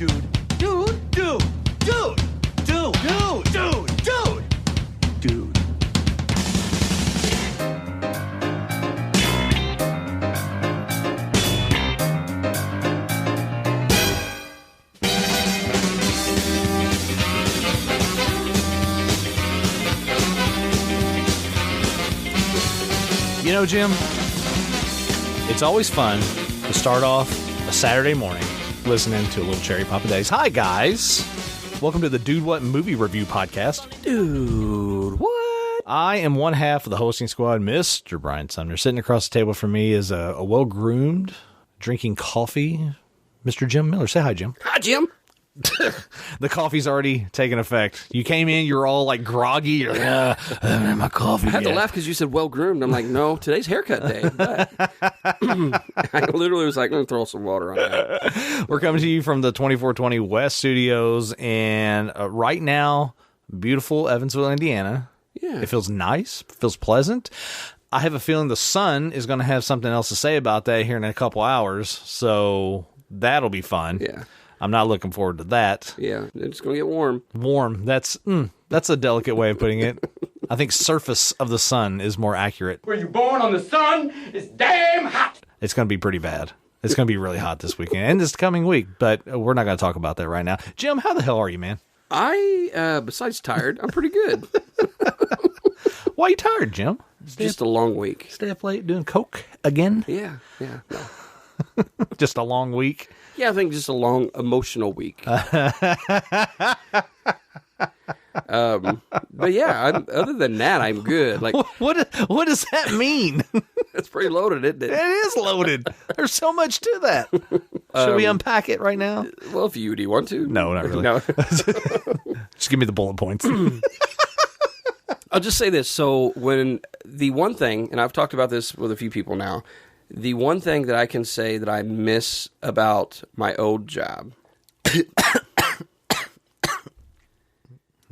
dude. Dude. Dude. Dude. Dude. Dude. Dude. Dude. Dude. You know, Jim, it's always fun to start off a Saturday morning listening to a little Cherry Papa Days. Hi, guys. Welcome to the Dude What Movie Review Podcast. Dude, what? I am one half of the hosting squad, Mr. Brian Sumner. Sitting across the table from me is a well-groomed, drinking coffee, Mr. Jim Miller. Say hi, Jim. Hi, Jim. The coffee's already taken effect. You came in, you're all like groggy. You're like, I haven't had my coffee I had yet. to laugh because you said well-groomed. I'm like, no, today's haircut day. But I literally was like, I'm going to throw some water on that. We're coming to you from the 2420 West Studios, and right now, beautiful Evansville, Indiana. Yeah. It feels nice, feels pleasant. I have a feeling the sun is going to have something else to say about that here in a couple hours, so that'll be fun. Yeah. I'm not looking forward to that. Yeah, it's going to get warm. Warm. That's a delicate way of putting it. I think surface of the sun is more accurate. Were you born on the sun? It's damn hot. It's going to be pretty bad. It's going to be really hot this weekend and this coming week, but we're not going to talk about that right now. Jim, how the hell are you, man? I, besides tired, I'm pretty good. Why are you tired, Jim? Just a long week. Stay up late doing coke again? Yeah. Just a long week? Yeah, I think just a long emotional week. But yeah, other than that, I'm good. Like, What does that mean? it's pretty loaded, isn't it? It is loaded. There's so much to that. Should we unpack it right now? Well, if you do you want to? No, not really. No. Just give me the bullet points. I'll just say this. So when the one thing, and I've talked about this with a few people now, the one thing that I can say that I miss about my old job.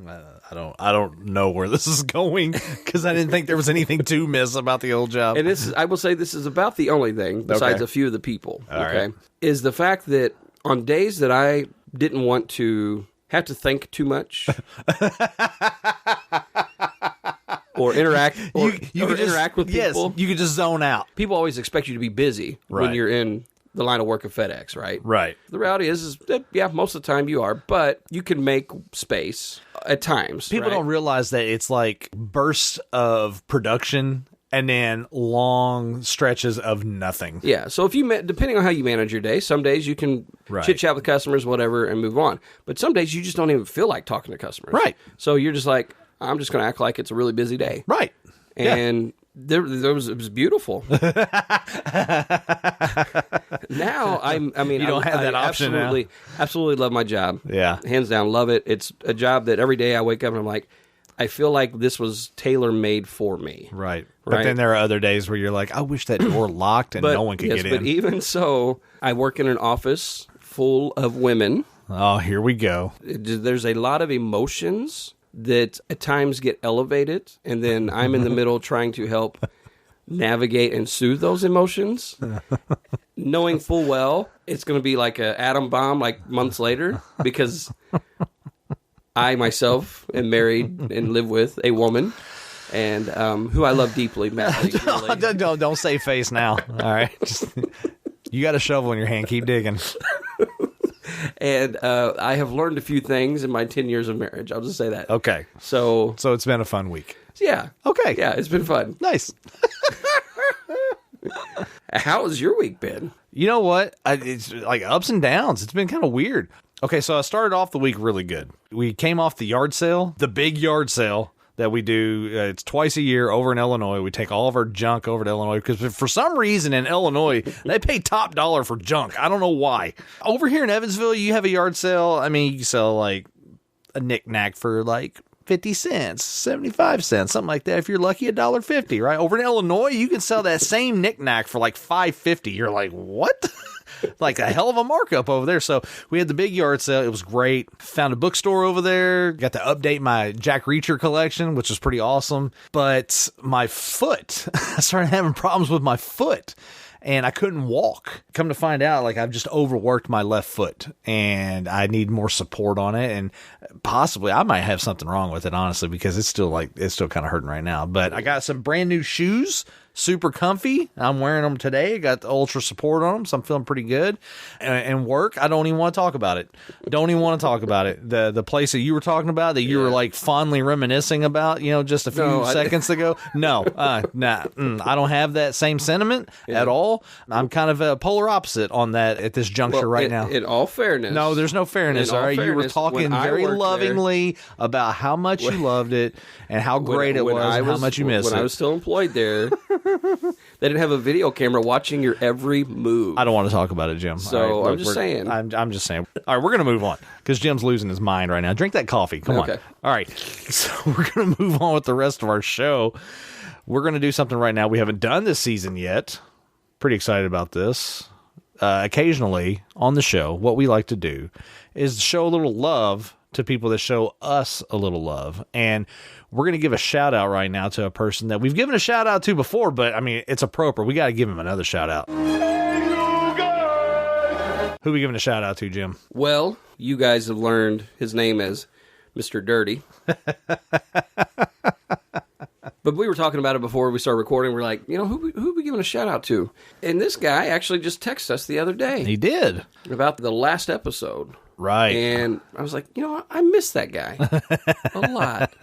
I don't know where this is going because I didn't think there was anything to miss about the old job. And I will say this is about the only thing, besides Okay. a few of the people, All right. is the fact that on days that I didn't want to have to think too much or interact or interact with people. Yes, you could just zone out. People always expect you to be busy when Right. you're in the line of work of FedEx, right? Right. The reality is that, yeah, most of the time you are, but you can make space at times. People right? don't realize that it's like bursts of production and then long stretches of nothing. Yeah, so if you depending on how you manage your day, some days you can Right. chit chat with customers, whatever, and move on. But some days you just don't even feel like talking to customers. Right. So you're just like, I'm just going to act like it's a really busy day. Right. Yeah. And it was beautiful. Now I mean, You don't have that option now. Absolutely love my job. Yeah. Hands down, love it. It's a job that every day I wake up and I'm like, I feel like this was tailor-made for me. Right. But Right. then there are other days where you're like, I wish that door locked and no one could get in. But even so, I work in an office full of women. Oh, here we go. There's a lot of emotions that at times get elevated, and then I'm in the middle trying to help navigate and soothe those emotions, knowing full well it's going to be like an atom bomb like months later, because I myself am married and live with a woman and who I love deeply, madly. Really. Don't say face now. All right. You got a shovel in your hand. Keep digging. And I have learned a few things in my 10 years of marriage. I'll just say that. Okay. So it's been a fun week. yeah. Okay. Yeah, it's been fun. Nice. How has your week been? You know what? It's like ups and downs. It's been kind of weird. Okay, so I started off the week really good. We came off the yard sale, the big yard sale that we do. It's twice a year over in Illinois. We take all of our junk over to Illinois because for some reason in Illinois, they pay top dollar for junk. I don't know why. Over here in Evansville, you have a yard sale. I mean, you sell like a knick-knack for like 50 cents, 75 cents, something like that. If you're lucky, $1.50, right? Over in Illinois, you can sell that same knick-knack for like $5.50. You're like, what? Like a hell of a markup over there. So we had the big yard sale. It was great. Found a bookstore over there. Got to update my Jack Reacher collection, which was pretty awesome. But my foot, I started having problems with my foot. and I couldn't walk. Come to find out, like, I've just overworked my left foot, and I need more support on it, and possibly I might have something wrong with it, honestly, because it's still kind of hurting right now. But I got some brand new shoes, super comfy. I'm wearing them today. Got the ultra support on them, so I'm feeling pretty good. And work, I don't even want to talk about it. The place that you were talking about, that you were like fondly reminiscing about, just a few seconds ago. No, I don't have that same sentiment at all. I'm kind of a polar opposite on that at this juncture now. In all fairness. No, there's no fairness, all right? You were talking very lovingly about how much you loved it and how great it was and how much you missed it. When I was still employed there, they didn't have a video camera watching your every move. I don't want to talk about it, Jim. So I'm just saying. I'm just saying. All right, we're going to move on because Jim's losing his mind right now. Drink that coffee. Come on. All right. So we're going to move on with the rest of our show. We're going to do something right now we haven't done this season yet. Pretty excited about this. Occasionally on the show, what we like to do is show a little love to people that show us a little love. And we're going to give a shout out right now to a person that we've given a shout out to before, but I mean, it's appropriate. We got to give him another shout out. Hey, you guys! Who are we giving a shout out to, Jim? Well, you guys have learned his name as Mr. Dirty. But we were talking about it before we started recording. We're like, who are we giving a shout out to? And this guy actually just texted us the other day. He did. About the last episode. Right. And I was like, I miss that guy a lot.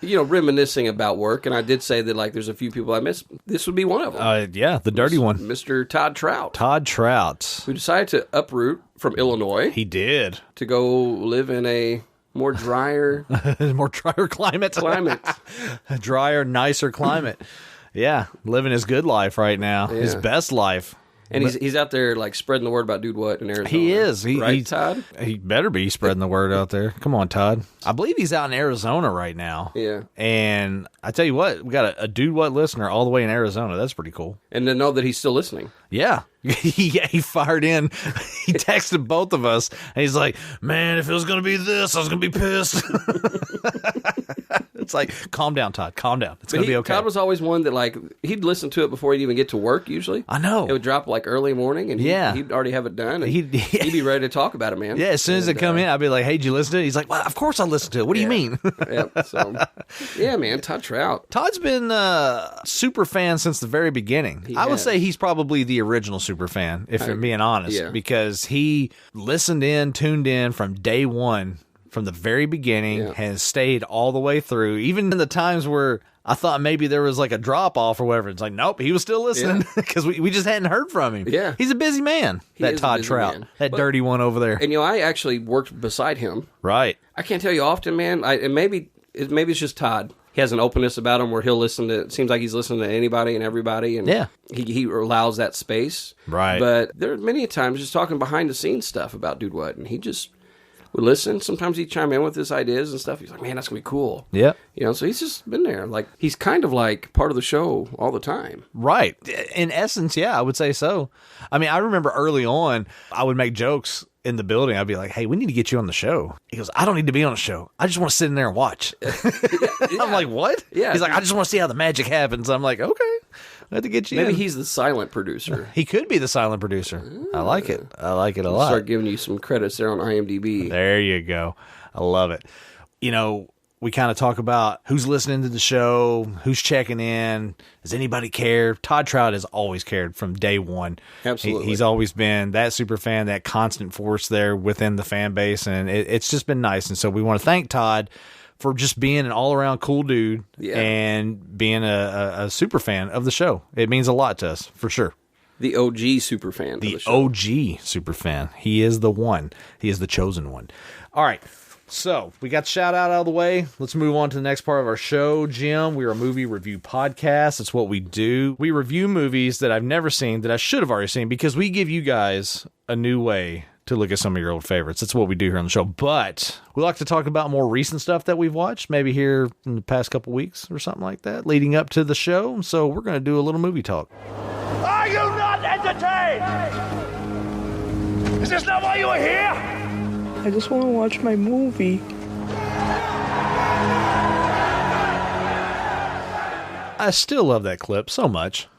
Reminiscing about work. And I did say that, like, there's a few people I miss. This would be one of them. Yeah, the dirty one. Mr. Todd Trout. Todd Trout. Who decided to uproot from Illinois. He did. To go live in a more drier... climate. A drier, nicer climate. Yeah, living his good life right now. Yeah. His best life. And he's out there, like, spreading the word about Dude What in Arizona. He is. Todd? He better be spreading the word out there. Come on, Todd. I believe he's out in Arizona right now. Yeah. And I tell you what, we got a Dude What listener all the way in Arizona. That's pretty cool. And to know that he's still listening. Yeah. He fired in. He texted both of us, and he's like, man, if it was going to be this, I was going to be pissed. It's like, calm down, Todd. Calm down. It's going to be okay. Todd was always one that, like, he'd listen to it before he'd even get to work, usually. I know. It would drop, like, early morning, and he'd already have it done, and he'd be ready to talk about it, man. Yeah, as soon as it come in, I'd be like, hey, did you listen to it? He's like, well, of course I listened to it. What do you mean? Yeah, man, Todd Trout. Todd's been a super fan since the very beginning. I would say he's probably the original super fan, if I'm being honest, because he listened in, tuned in from day one. From the very beginning, has stayed all the way through, even in the times where I thought maybe there was like a drop off or whatever. It's like, nope, he was still listening because we just hadn't heard from him. Yeah. He's a busy man, that Todd Trout, that dirty one over there. And, I actually worked beside him. Right. I can't tell you often, man. And maybe it's just Todd. He has an openness about him where he'll listen to, it seems like he's listening to anybody and everybody. And he allows that space. Right. But there are many times just talking behind the scenes stuff about Dude What. And he just would listen. Sometimes he'd chime in with his ideas and stuff. He's like, man, that's going to be cool. Yeah. So he's just been there. Like, he's kind of like part of the show all the time. Right. In essence, yeah, I would say so. I mean, I remember early on, I would make jokes in the building. I'd be like, hey, we need to get you on the show. He goes, I don't need to be on the show. I just want to sit in there and watch. I'm like, what? Yeah. He's like, I just want to see how the magic happens. I'm like, okay. I had to get you Maybe in. he's the silent produder. He could be the silent producer. I like it. I like it a lot. Start giving you some credits there on IMDb. There you go. I love it. We kind of talk about who's listening to the show, who's checking in. Does anybody care? Todd Trout has always cared from day one. Absolutely. He's always been that super fan, that constant force there within the fan base, and it's just been nice. And so we want to thank Todd for just being an all-around cool dude and being a super fan of the show. It means a lot to us, for sure. The OG super fan of the show. OG super fan. He is the one. He is the chosen one. All right. So, we got the shout-out out of the way. Let's move on to the next part of our show, Jim. We are a movie review podcast. It's what we do. We review movies that I've never seen, that I should have already seen, because we give you guys a new way to look at some of your old favorites. That's what we do here on the show. But we like to talk about more recent stuff that we've watched, maybe here in the past couple weeks or something like that, leading up to the show. So, we're going to do a little movie talk. Are you not entertained? Is this not why you are here? I just want to watch my movie. I still love that clip so much.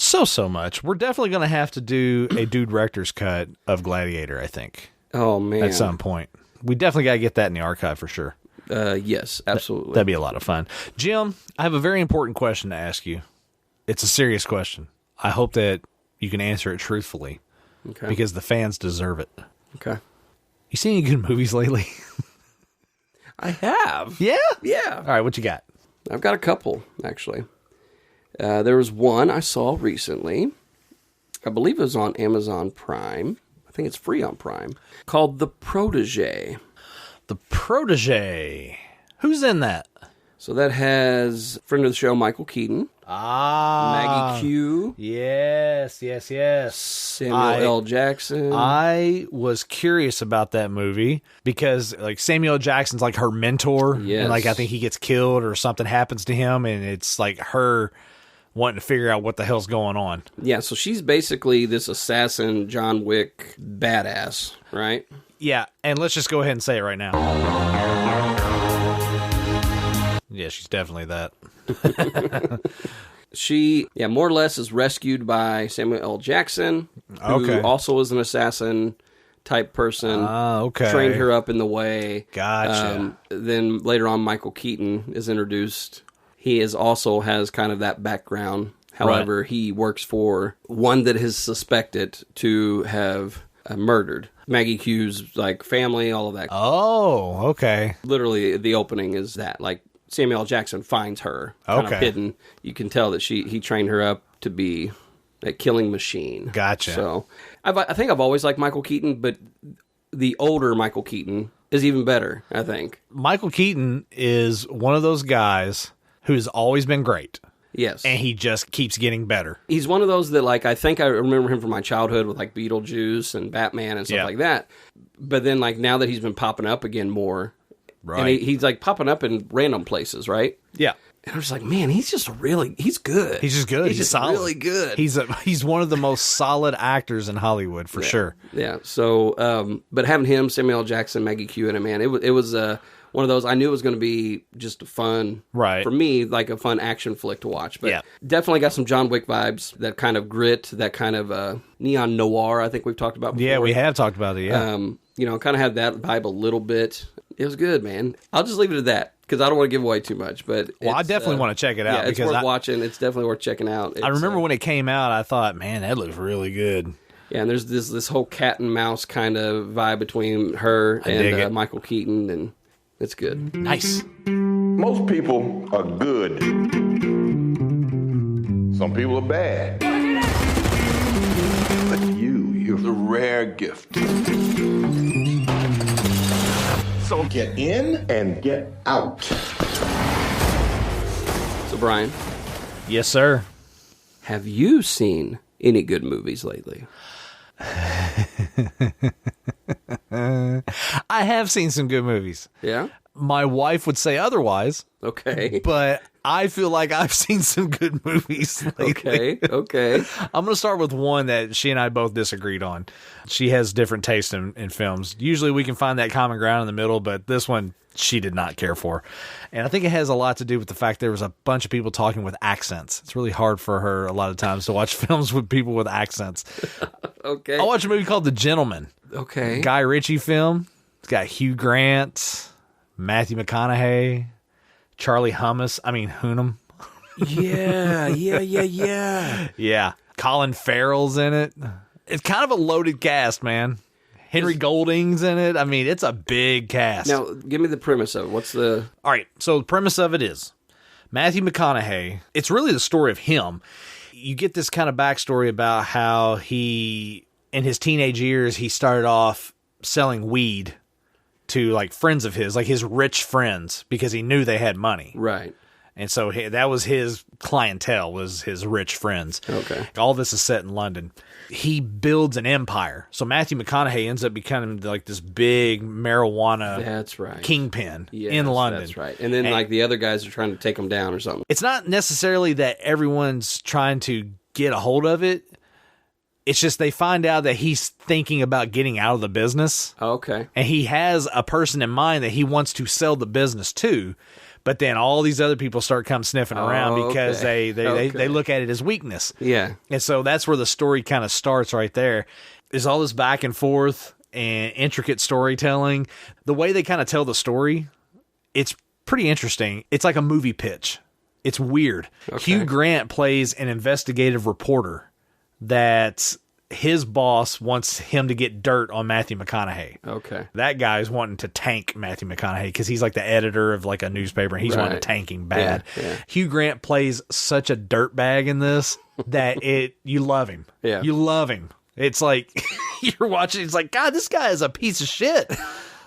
So much. We're definitely going to have to do a dude director's cut of Gladiator, I think, Oh, man. at some point. We definitely got to get that in the archive for sure. Yes, absolutely. That'd be a lot of fun. Jim, I have a very important question to ask you. It's a serious question. I hope that you can answer it truthfully Okay. because the fans deserve it. Okay. You seen any good movies lately? I have. Yeah? Yeah. All right, what you got? I've got a couple, actually. There was one I saw recently. I believe it was on Amazon Prime. I think it's free on Prime. Called The Protege. The Protege. Who's in that? So that has friend of the show, Michael Keaton. Maggie Q. Yes. Samuel L. Jackson. I was curious about that movie because like Samuel L. Jackson's like her mentor. Yes. And like I think he gets killed or something happens to him and it's like her wanting to figure out what the hell's going on. Yeah, so she's basically this assassin, John Wick badass, right? Yeah, and let's just go ahead and say it right now. Yeah, she's definitely that. She, more or less is rescued by Samuel L. Jackson, who Okay. also is an assassin type person. Okay. Trained her up in the way. Gotcha. Then later on, Michael Keaton is introduced. He also has kind of that background. However, he works for one that is suspected to have murdered Maggie Q's like family, all of that. Oh, okay. Literally, the opening is that like Samuel L. Jackson finds her kind of Okay. hidden. You can tell that he trained her up to be a killing machine. Gotcha. So I think I've always liked Michael Keaton, but the older Michael Keaton is even better, I think. Michael Keaton is one of those guys who's always been great. Yes. And he just keeps getting better. He's one of those that, like, I think I remember him from my childhood with, like, Beetlejuice and Batman and stuff Yeah. like that. But then, like, now that he's been popping up again more, Right. and he's, like, popping up in random places, right? Yeah. And I'm just like, man, he's just he's good. He's just good. He's just solid. really good. He's one of the most solid actors in Hollywood for sure. Yeah. So, but having him, Samuel L. Jackson, Maggie Q, and man, it was one of those. I knew it was going to be just a fun, Right. for me, like a fun action flick to watch. But Yeah. definitely got some John Wick vibes. That kind of grit, that kind of neon noir. I think we've talked about before. Yeah, we have talked about it. Yeah. Kind of had that vibe a little bit. It was good, man. I'll just leave it at that because I don't want to give away too much. But I definitely want to check it out Yeah, it's because worth watching. It's definitely worth checking out. I remember when it came out, I thought, man, that looks really good. Yeah, and there's this whole cat and mouse kind of vibe between her dig it. and Michael Keaton, and it's good. Nice. Most people are good. Some people are bad. But you're the rare gift. So get in and get out. So, Brian, Yes, sir. have you seen any good movies lately? I have seen some good movies. Yeah? My wife would say otherwise, Okay. but I feel like I've seen some good movies lately. Okay. I'm going to start with one that she and I both disagreed on. She has different taste in films. Usually we can find that common ground in the middle, but this one she did not care for. And I think it has a lot to do with the fact there was a bunch of people talking with accents. It's really hard for her a lot of times to watch films with people with accents. Okay. I watched a movie called The Gentleman. Okay. Guy Ritchie film. It's got Hugh Grant, Matthew McConaughey, Charlie Hunnam. Yeah. Yeah. Colin Farrell's in it. It's kind of a loaded cast, man. Henry Golding's in it. I mean, it's a big cast. Now, give me the premise of it. What's the... All right, so the premise of it is Matthew McConaughey, it's really the story of him. You get this kind of backstory about how he, in his teenage years, he started off selling weed to like friends of his, like his rich friends, because he knew they had money. Right. And so that was his clientele, was his rich friends. Okay. All this is set in London. He builds an empire. So Matthew McConaughey ends up becoming like this big marijuana That's right. kingpin Yes, in London. That's right. And then, like, the other guys are trying to take him down or something. It's not necessarily that everyone's trying to get a hold of it. It's just they find out that he's thinking about getting out of the business. Okay. And he has a person in mind that he wants to sell the business to. But then all these other people start come sniffing around because okay. they look at it as weakness. Yeah. And so that's where the story kind of starts right there. Is all this back and forth and intricate storytelling. The way they kind of tell the story, it's pretty interesting. It's like a movie pitch. It's weird. Okay. Hugh Grant plays an investigative reporter that his boss wants him to get dirt on Matthew McConaughey. Okay. That guy's wanting to tank Matthew McConaughey because he's like the editor of like a newspaper and he's wanting to tank him bad. Yeah. Hugh Grant plays such a dirtbag in this that you love him. Yeah. You love him. It's like you're watching. It's like, God, this guy is a piece of shit,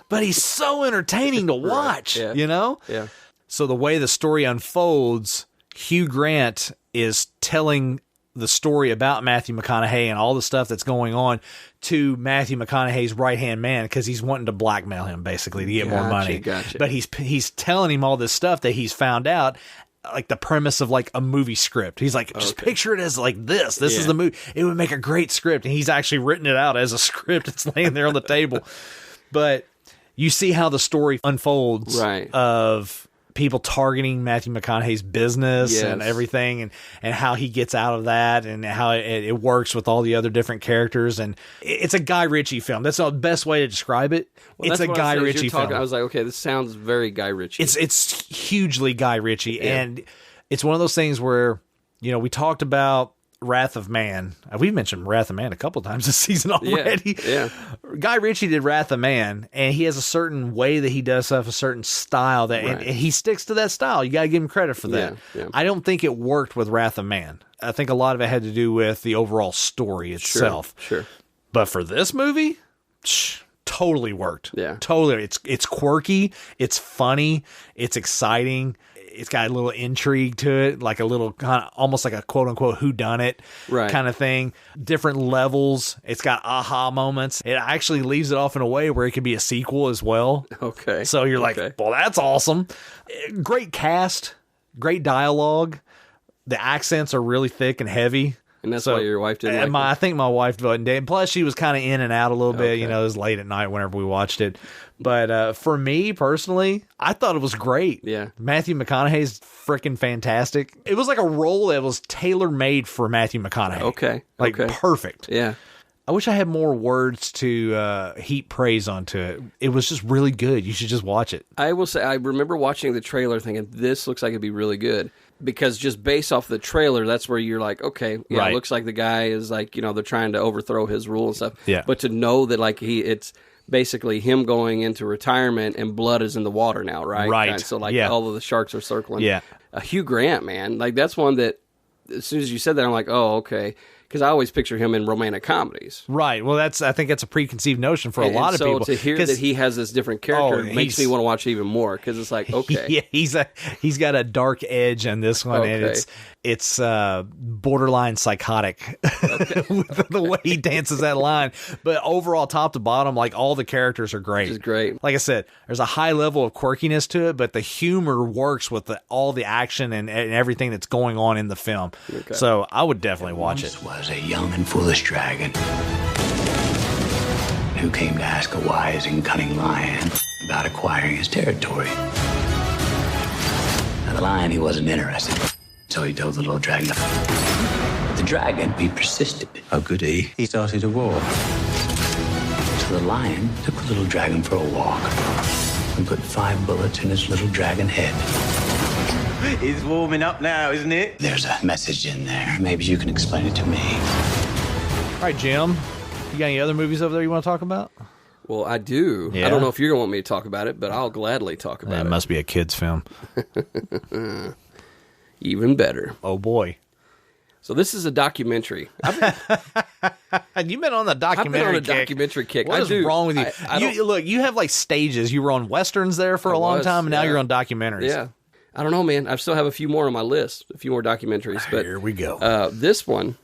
but he's so entertaining to watch, Yeah. you know? Yeah. So the way the story unfolds, Hugh Grant is telling the story about Matthew McConaughey and all the stuff that's going on to Matthew McConaughey's right-hand man because he's wanting to blackmail him basically to get more money. Gotcha. But he's telling him all this stuff that he's found out, like the premise of like a movie script. He's like, just picture it as like this. This is the movie. It would make a great script. And he's actually written it out as a script. It's laying there on the table. But you see how the story unfolds of people targeting Matthew McConaughey's business and everything and how he gets out of that and how it works with all the other different characters. And it's a Guy Ritchie film. That's the best way to describe it. Well, it's a Guy Ritchie film. I was like, okay, this sounds very Guy Ritchie. It's hugely Guy Ritchie. And it's one of those things where, you know, we talked about Wrath of Man. We've mentioned Wrath of Man a couple times this season already. Yeah. Guy Ritchie did Wrath of Man, and he has a certain way that he does stuff, a certain style that and he sticks to that style. You got to give him credit for that. Yeah. I don't think it worked with Wrath of Man. I think a lot of it had to do with the overall story itself. Sure. But for this movie, totally worked. Yeah. Totally. It's quirky, it's funny, it's exciting. It's got a little intrigue to it, like a little kind of almost like a quote unquote whodunit kind of thing. Different levels. It's got aha moments. It actually leaves it off in a way where it could be a sequel as well. Okay. So you're like, well, that's awesome. Great cast, great dialogue. The accents are really thick and heavy. And that's why your wife didn't like it? I think my wife did. Plus, she was kind of in and out a little bit. You know, it was late at night whenever we watched it. But for me, personally, I thought it was great. Yeah. Matthew McConaughey's freaking fantastic. It was like a role that was tailor-made for Matthew McConaughey. Okay. Like, perfect. Yeah. I wish I had more words to heap praise onto it. It was just really good. You should just watch it. I will say, I remember watching the trailer thinking, this looks like it'd be really good. Because just based off the trailer, that's where you're like, okay, yeah, it looks like the guy is like, you know, they're trying to overthrow his rule and stuff. Yeah. But to know that like it's basically him going into retirement and blood is in the water now, right? Right. And so like all of the sharks are circling. Yeah. Hugh Grant, man, like that's one that as soon as you said that, I'm like, oh, okay. Because I always picture him in romantic comedies. Right. Well, I think that's a preconceived notion for a lot of people. So to hear that he has this different character makes me want to watch it even more because it's like, okay. Yeah, he's got a dark edge on this one, and it's borderline psychotic with the way he dances that line. But overall, top to bottom, like all the characters are great. Which is great. Like I said, there's a high level of quirkiness to it, but the humor works with all the action and everything that's going on in the film. Okay. So I would definitely watch it. Was a young and foolish dragon who came to ask a wise and cunning lion about acquiring his territory. Now, the lion, he wasn't interested, so he told the little dragon. But the dragon, he persisted. Oh, goody. He started a war. So the lion took the little dragon for a walk and put 5 bullets in his little dragon head. It's warming up now, isn't it? There's a message in there. Maybe you can explain it to me. All right, Jim. You got any other movies over there you want to talk about? Well, I do. Yeah? I don't know if you're going to want me to talk about it, but I'll gladly talk about it. It must be a kid's film. Even better. Oh, boy. So this is a documentary. You've been on the documentary I've been on a kick. documentary kick. What is wrong with you? Look, you have like stages. You were on Westerns there for a long time, and now you're on documentaries. Yeah. I don't know, man. I still have a few more on my list, a few more documentaries. But here we go. This one,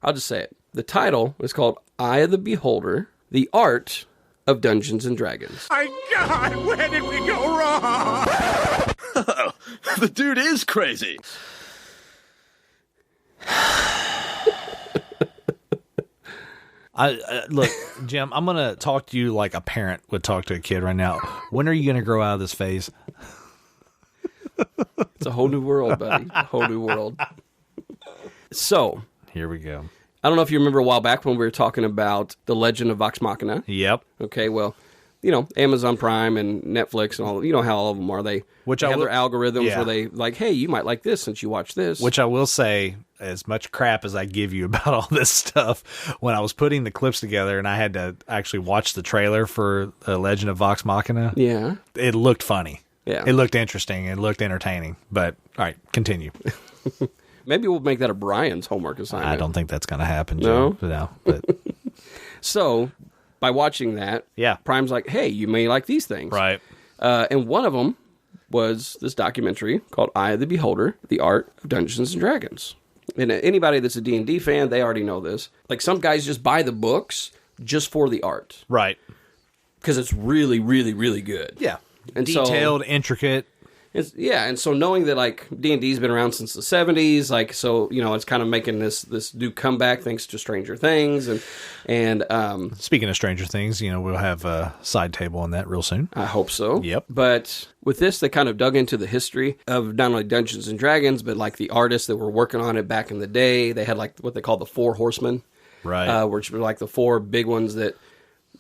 I'll just say it. The title is called Eye of the Beholder, The Art of Dungeons and Dragons. My God, where did we go wrong? The dude is crazy. Look, Jim, I'm going to talk to you like a parent would talk to a kid right now. When are you going to grow out of this phase? It's a whole new world, buddy. A whole new world. So, Here we go. I don't know if you remember a while back when we were talking about The Legend of Vox Machina. Yep. Okay, well, Amazon Prime and Netflix and all, how all of them are. They have their algorithms where they like, hey, you might like this since you watch this. Which I will say, as much crap as I give you about all this stuff, when I was putting the clips together and I had to actually watch the trailer for The Legend of Vox Machina, it looked funny. Yeah. It looked interesting. It looked entertaining. But, all right, continue. Maybe we'll make that a Brian's homework assignment. I don't think that's going to happen, Joe. No? But So, by watching that, Prime's like, hey, you may like these things. Right. And one of them was this documentary called Eye of the Beholder, The Art of Dungeons and Dragons. And anybody that's a D&D fan, they already know this. Like, some guys just buy the books just for the art. Right. Because it's really, really, really good. Yeah. And detailed, intricate. And so knowing that, like, D&D's been around since the 70s, like, so, it's kind of making this new comeback thanks to Stranger Things. And speaking of Stranger Things, we'll have a side table on that real soon. I hope so. Yep. But with this, they kind of dug into the history of not only Dungeons and Dragons, but, like, the artists that were working on it back in the day. They had, like, what they call the Four Horsemen. Right. Which were, like, the four big ones that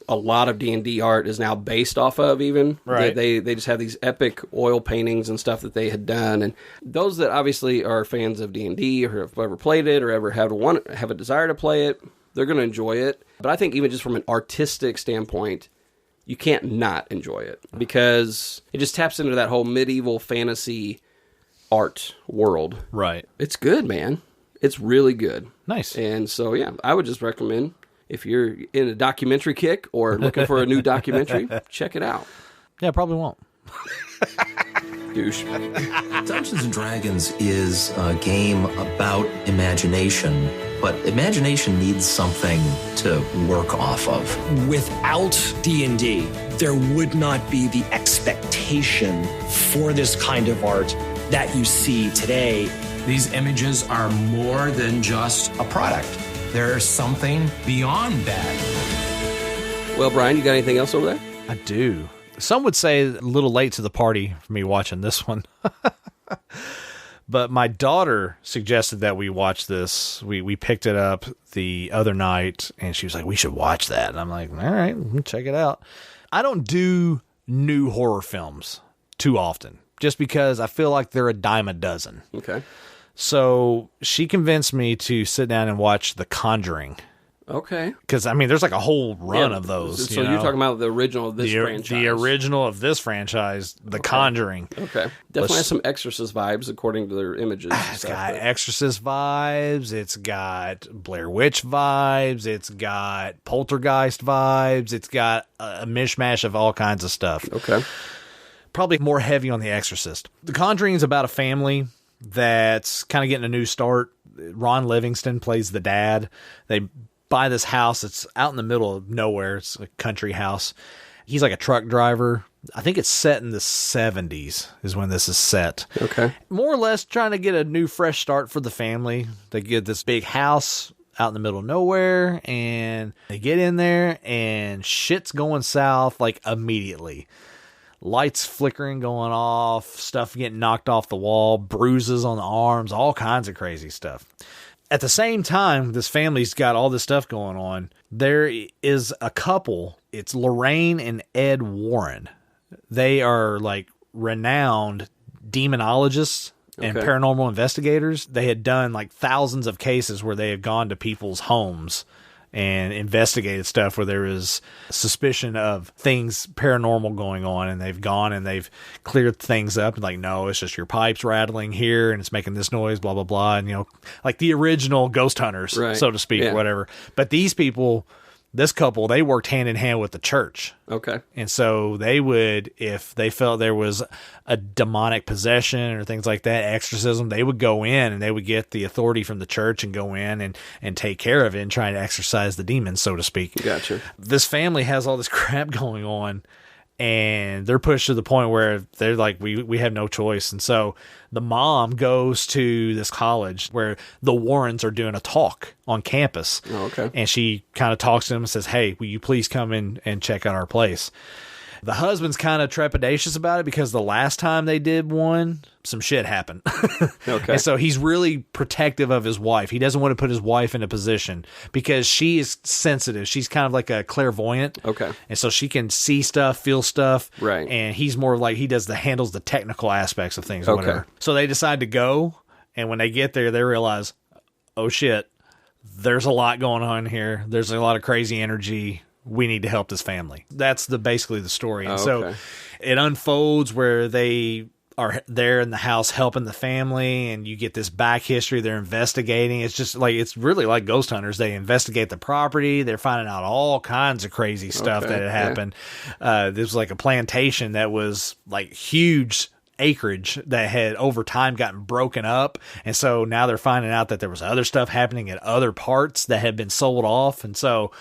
a lot of D&D art is now based off of even. Right. They just have these epic oil paintings and stuff that they had done. And those that obviously are fans of D&D or have ever played it or ever have a desire to play it, they're going to enjoy it. But I think even just from an artistic standpoint, you can't not enjoy it because it just taps into that whole medieval fantasy art world. Right. It's good, man. It's really good. Nice. And so, yeah, I would just recommend, if you're in a documentary kick or looking for a new documentary, check it out. Yeah, probably won't. Douche. Dungeons and Dragons is a game about imagination, but imagination needs something to work off of. Without D&D, there would not be the expectation for this kind of art that you see today. These images are more than just a product. There's something beyond that. Well, Brian, you got anything else over there? I do. Some would say a little late to the party for me watching this one. But my daughter suggested that we watch this. We picked it up the other night, and she was like, we should watch that. And I'm like, all right, check it out. I don't do new horror films too often, just because I feel like they're a dime a dozen. Okay. So she convinced me to sit down and watch The Conjuring. Okay. Because, there's like a whole run of those. So you're talking about the original of this franchise. The original of this franchise, The Conjuring. Okay. Definitely has some Exorcist vibes according to their images. It's got Exorcist vibes. It's got Blair Witch vibes. It's got Poltergeist vibes. It's got a mishmash of all kinds of stuff. Okay. Probably more heavy on The Exorcist. The Conjuring is about a family that's kind of getting a new start. Ron Livingston plays the dad. They buy this house. It's out in the middle of nowhere. It's a country house. He's like a truck driver. I think it's set in the 70s is when this is set. Okay. More or less trying to get a new fresh start for the family. They get this big house out in the middle of nowhere, and they get in there, and shit's going south like immediately. Lights flickering, going off, stuff getting knocked off the wall, bruises on the arms, all kinds of crazy stuff. At the same time, this family's got all this stuff going on. There is a couple. It's Lorraine and Ed Warren. They are like renowned demonologists and paranormal investigators. They had done like thousands of cases where they had gone to people's homes and investigated stuff where there is suspicion of things paranormal going on, and they've gone and they've cleared things up and like, no, it's just your pipes rattling here and it's making this noise, blah, blah, blah. And, like the original ghost hunters, so to speak, or whatever. But these people, this couple, they worked hand in hand with the church. Okay. And so they would, if they felt there was a demonic possession or things like that, exorcism, they would go in and they would get the authority from the church and go in and take care of it and try to exorcise the demons, so to speak. Gotcha. This family has all this crap going on, and they're pushed to the point where they're like, we have no choice. And so the mom goes to this college where the Warrens are doing a talk on campus. Oh, okay. And she kind of talks to them and says, hey, will you please come in and check out our place? The husband's kind of trepidatious about it because the last time they did one, some shit happened. Okay. And so he's really protective of his wife. He doesn't want to put his wife in a position because she is sensitive. She's kind of like a clairvoyant. Okay. And so she can see stuff, feel stuff. Right. And he's more like handles the technical aspects of things or Okay. whatever. So they decide to go. And when they get there, they realize, oh shit, there's a lot going on here. There's a lot of crazy energy. We need to help this family. That's basically the story. And so it unfolds where they are there in the house helping the family, and you get this back history. They're investigating. It's just like, it's really like Ghost Hunters. They investigate the property. They're finding out all kinds of crazy stuff that had happened. This was like a plantation that was like huge acreage that had over time gotten broken up, and so now they're finding out that there was other stuff happening at other parts that had been sold off. And so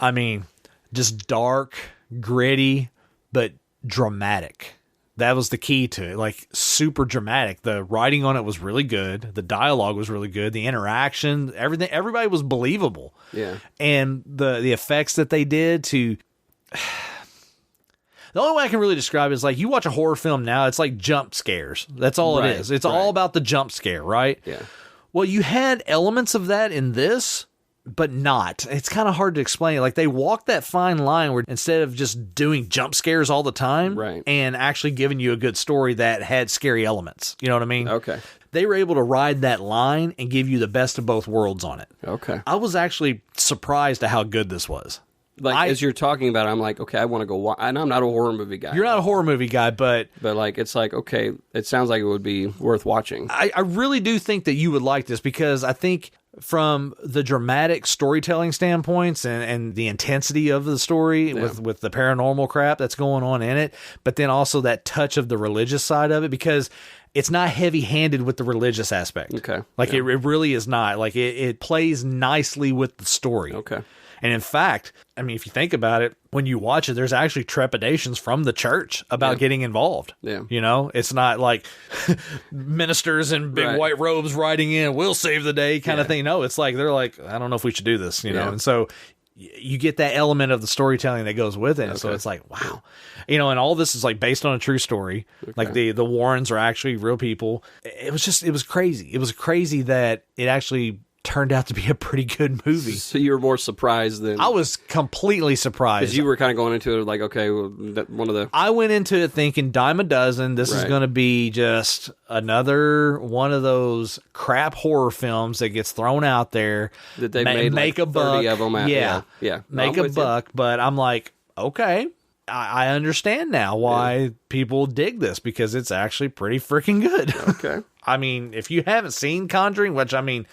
I mean, just dark, gritty, but dramatic. That was the key to it. Like, super dramatic. The writing on it was really good. The dialogue was really good. The interaction, everything, everybody was believable. Yeah. And the effects that they did to the only way I can really describe it is like, you watch a horror film now, it's like jump scares. That's all it is. It's all about the jump scare, right? Yeah. Well, you had elements of that in this, but not. It's kind of hard to explain. Like, they walked that fine line where instead of just doing jump scares all the time and actually giving you a good story that had scary elements. You know what I mean? Okay. They were able to ride that line and give you the best of both worlds on it. Okay. I was actually surprised at how good this was. Like, as you're talking about it, I'm like, okay, I want to go watch. And I'm not a horror movie guy. You're not a horror movie guy, but like, it's like, okay, it sounds like it would be worth watching. I really do think that you would like this, because I think from the dramatic storytelling standpoints and the intensity of the story with the paranormal crap that's going on in it, but then also that touch of the religious side of it, because it's not heavy-handed with the religious aspect. Okay. Like, it really is not. Like, it plays nicely with the story. Okay. And in fact, I mean, if you think about it, when you watch it, there's actually trepidations from the church about getting involved. Yeah. You know, it's not like ministers in big white robes riding in, we'll save the day kind of thing. No, it's like, they're like, I don't know if we should do this, you know? And so you get that element of the storytelling that goes with it. Okay. So it's like, wow. You know, and all this is like based on a true story. Okay. Like the Warrens are actually real people. It was crazy. It was crazy that it actually turned out to be a pretty good movie. So you were more surprised than... I was completely surprised. Because you were kind of going into it like, okay, well, one of the... I went into it thinking dime a dozen. This is going to be just another one of those crap horror films that gets thrown out there. That they made make like a 30 buck. of them. Yeah. Make a buck. But I'm like, okay, I understand now why people dig this, because it's actually pretty freaking good. Okay. I mean, if you haven't seen Conjuring, which, I mean...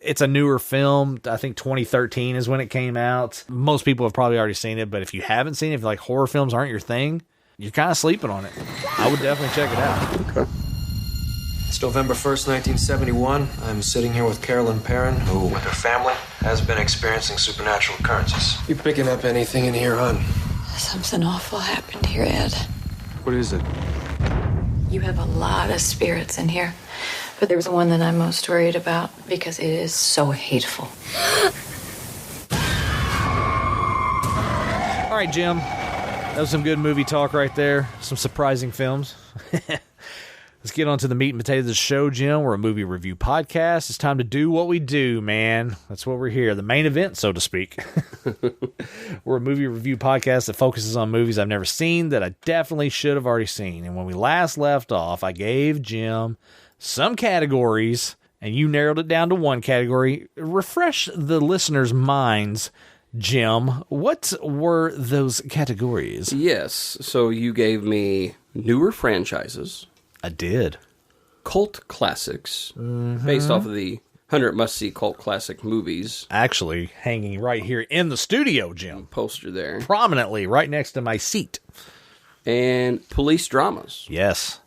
It's a newer film. I think 2013 is when it came out. Most people have probably already seen it, but if you haven't seen it, if like horror films aren't your thing, you're kind of sleeping on it. I would definitely check it out. Okay. It's November 1st, 1971. I'm sitting here with Carolyn Perrin, who, with her family, has been experiencing supernatural occurrences. You picking up anything in here, hon? Something awful happened here, Ed. What is it? You have a lot of spirits in here. But there's one that I'm most worried about because it is so hateful. All right, Jim. That was some good movie talk right there. Some surprising films. Let's get on to the meat and potatoes of the show, Jim. We're a movie review podcast. It's time to do what we do, man. That's what we're here. The main event, so to speak. We're a movie review podcast that focuses on movies I've never seen that I definitely should have already seen. And when we last left off, I gave Jim some categories, and you narrowed it down to one category. Refresh the listeners' minds, Jim. What were those categories? Yes. So you gave me newer franchises. I did. Cult classics, based off of the 100 must-see cult classic movies. Actually, hanging right here in the studio, Jim. Poster there. Prominently, right next to my seat. And police dramas. Yes.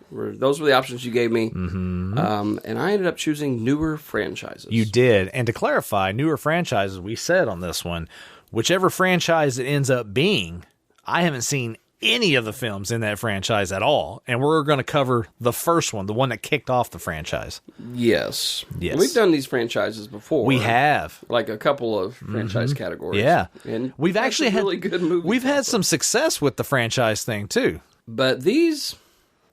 Those were the options you gave me. And I ended up choosing newer franchises. You did. And to clarify, newer franchises, we said on this one, whichever franchise it ends up being, I haven't seen any of the films in that franchise at all. And we're going to cover the first one, the one that kicked off the franchise. Yes. Yes. We've done these franchises before. We have. Like a couple of franchise categories. Yeah. And we've actually had really good movies. We've had some success with the franchise thing, too. But these,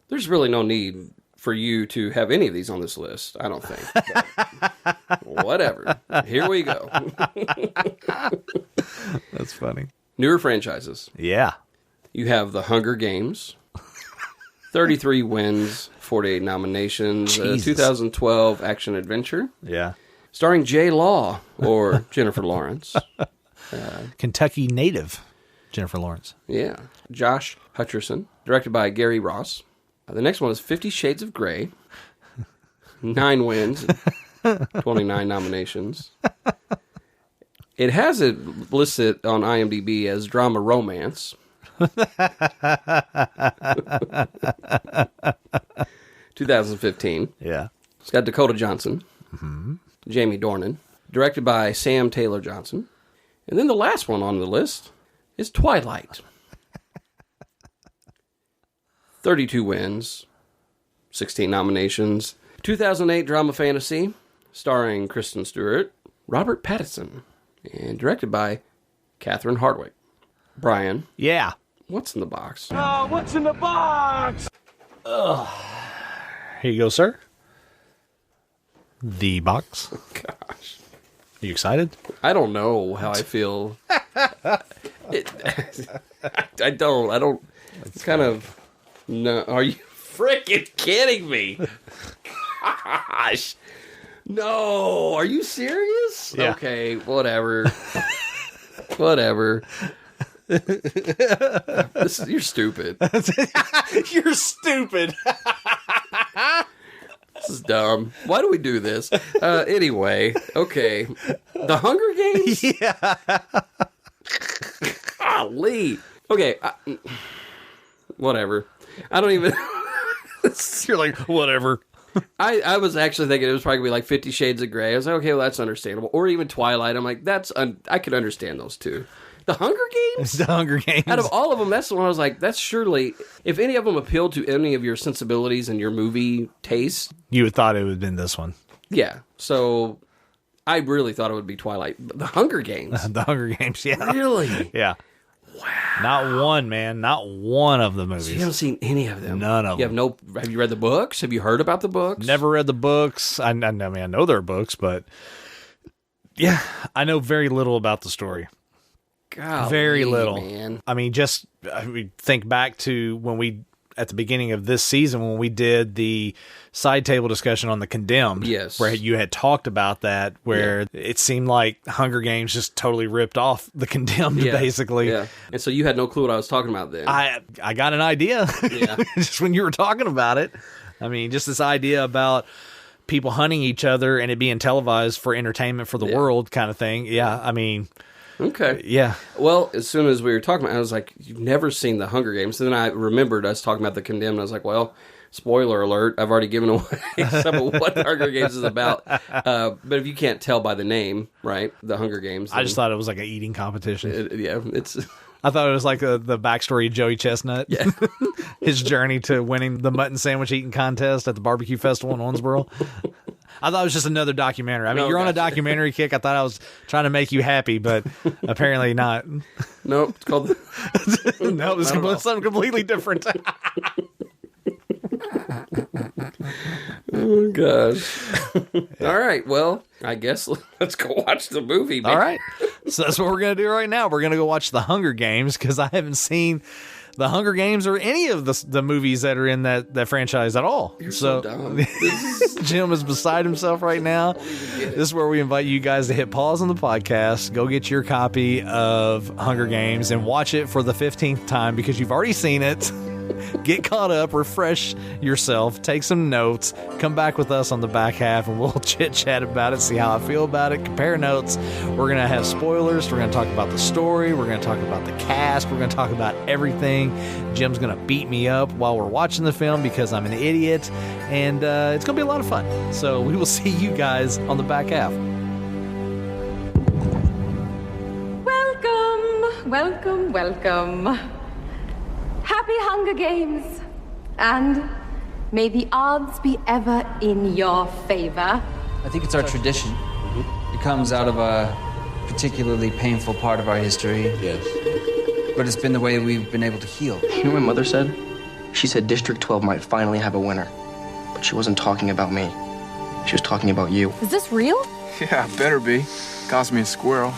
there's really no need for you to have any of these on this list, I don't think. But whatever. Here we go. That's funny. Newer franchises. Yeah. You have The Hunger Games. 33 wins, 48 nominations. 2012 action adventure. Yeah. Starring J. Law or Jennifer Lawrence. Kentucky native Jennifer Lawrence. Yeah. Josh Hutcherson. Directed by Gary Ross. The next one is 50 Shades of Grey. 9 wins, 29 nominations. It has it listed on IMDb as drama romance. 2015. Yeah. It's got Dakota Johnson. Jamie Dornan. Directed by Sam Taylor Johnson. And then the last one on the list is Twilight. 32 wins, 16 nominations. 2008 drama fantasy, starring Kristen Stewart, Robert Pattinson, and directed by Catherine Hardwicke. Brian. Yeah. What's in the box? Oh, what's in the box? Ugh. Here you go, sir. The box. Oh, gosh. Are you excited? I don't know how I feel. I don't. It's kind of... No, are you freaking kidding me? Gosh. No, are you serious? Yeah. Okay, whatever. Whatever. You're stupid. You're stupid. This is dumb. Why do we do this? Anyway, okay. The Hunger Games? Yeah. Golly. Okay. Whatever. I don't even... You're like, whatever. I was actually thinking it was probably going to be like 50 Shades of Grey. I was like, okay, well, that's understandable. Or even Twilight. I'm like, I could understand those two. The Hunger Games? The Hunger Games. Out of all of them, that's the one I was like, that's surely... If any of them appealed to any of your sensibilities and your movie taste... You would thought it would have been this one. Yeah. So, I really thought it would be Twilight. But The Hunger Games? The Hunger Games, yeah. Really? Yeah. Wow. Not one, man. Not one of the movies. So you haven't seen any of them? None of them. Have you read the books? Have you heard about the books? Never read the books. I mean, I know there are books, but yeah, I know very little about the story. Golly, very little. Man. I mean, think back to when we, at the beginning of this season, when we did the side table discussion on The Condemned. Yes. Where you had talked about that, where it seemed like Hunger Games just totally ripped off The Condemned, basically. Yeah. And so you had no clue what I was talking about then. I got an idea. Yeah. Just when you were talking about it. I mean, just this idea about people hunting each other and it being televised for entertainment for the world kind of thing. Yeah, I mean... Okay. Yeah. Well, as soon as we were talking about it, I was like, you've never seen The Hunger Games. And then I remembered us talking about The Condemned. And I was like, well, spoiler alert, I've already given away some of what The Hunger Games is about. But if you can't tell by the name, right, The Hunger Games. I just thought it was like an eating competition. It's... I thought it was like the backstory of Joey Chestnut. Yeah. His journey to winning the mutton sandwich eating contest at the barbecue festival in Owensboro. I thought it was just another documentary. I mean, you're on a documentary kick. I thought I was trying to make you happy, but apparently not. Nope. It's called... No, it was something completely different. Oh, gosh. All right. Well, I guess let's go watch the movie, man. All right. So that's what we're going to do right now. We're going to go watch The Hunger Games because I haven't seen The Hunger Games or any of the movies that are in that franchise at all. You're so dumb. Jim is beside himself right now. This is where we invite you guys to hit pause on the podcast, go get your copy of Hunger Games and watch it for the 15th time because you've already seen it. Get caught up, refresh yourself, take some notes, come back with us on the back half and we'll chit-chat about it, see how I feel about it, compare notes. We're going to have spoilers. We're going to talk about the story. We're going to talk about the cast. We're going to talk about everything. Jim's going to beat me up while we're watching the film because I'm an idiot. And it's going to be a lot of fun. So we will see you guys on the back half. Welcome, welcome, welcome. Happy Hunger Games. And may the odds be ever in your favor. I think it's our tradition. It comes out of a particularly painful part of our history. Yes. But it's been the way we've been able to heal. You know what my mother said? She said District 12 might finally have a winner. But she wasn't talking about me. She was talking about you. Is this real? Yeah, better be. Cost me a squirrel.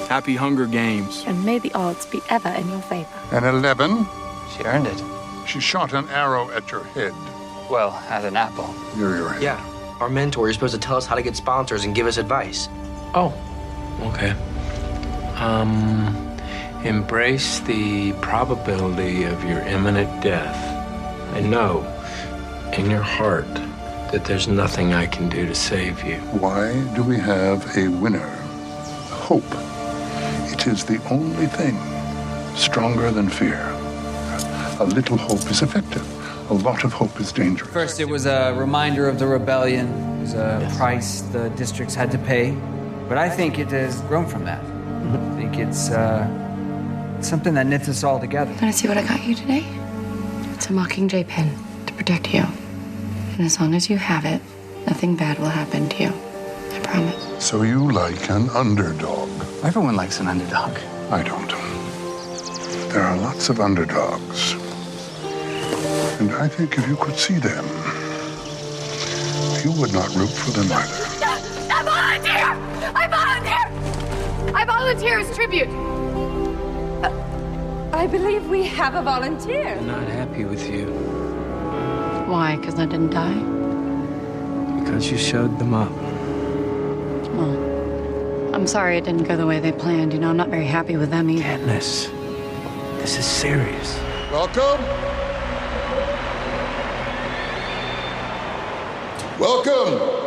Happy Hunger Games. And may the odds be ever in your favor. An 11. She earned it. She shot an arrow at your head. Well, as an apple. Near your head. Yeah. Our mentor, you're supposed to tell us how to get sponsors and give us advice. Oh, okay. Embrace the probability of your imminent death. And know in your heart that there's nothing I can do to save you. Why do we have a winner? Hope. It is the only thing stronger than fear. A little hope is effective. A lot of hope is dangerous. First, it was a reminder of the rebellion. It was a price the districts had to pay. But I think it has grown from that. I think it's something that knits us all together. Want to see what I got you today? It's a Mockingjay pen to protect you. And as long as you have it, nothing bad will happen to you. I promise. So you like an underdog? Everyone likes an underdog. I don't. There are lots of underdogs. And I think if you could see them, you would not root for them either. I volunteer! I volunteer! I volunteer as tribute. I believe we have a volunteer. I'm not happy with you Why? Because I didn't die? because you showed them up. Well, I'm sorry it didn't go the way they planned. You know, I'm not very happy with them either. Katniss, this is serious. Welcome. Welcome.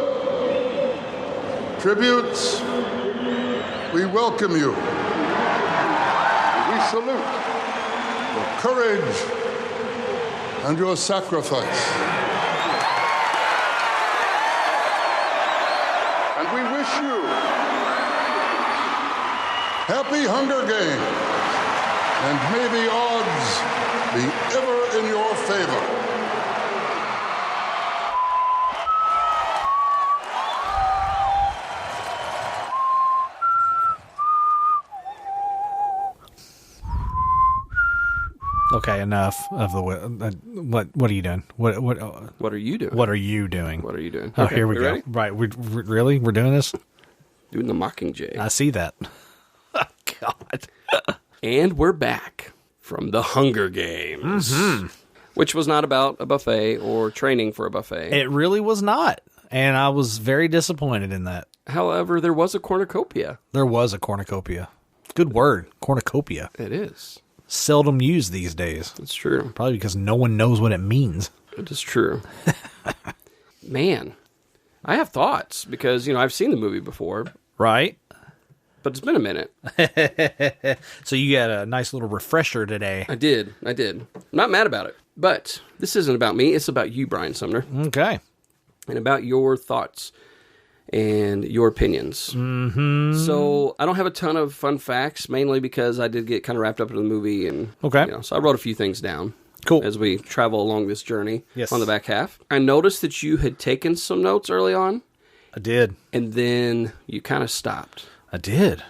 Tributes, we welcome you. We salute your courage and your sacrifice. And we wish you happy Hunger Games, and may the odds be ever in your favor. Okay, enough of the what are you doing? What are you doing? What are you doing? What are you doing? Oh, Okay, here we you go. ready? Right, we're doing this. Doing the Mockingjay. I see that. Oh, God. And we're back from the Hunger Games, which was not about a buffet or training for a buffet. It really was not, and I was very disappointed in that. However, there was a cornucopia. There was a cornucopia. Good word, cornucopia. It is. Seldom used these days. It's true. Probably because no one knows what it means. It is true. Man, I have thoughts because, you know, I've seen the movie before. Right. But it's been a minute. So you got a nice little refresher today. I did. I'm not mad about it. But this isn't about me. It's about you, Brian Sumner. Okay. And about your thoughts and your opinions. Mm-hmm. So I don't have a ton of fun facts, mainly because I did get kind of wrapped up in the movie. And, okay. You know, so I wrote a few things down. Cool. As we travel along this journey. Yes. On the back half. I noticed that you had taken some notes early on. I did. And then you kind of stopped. I did.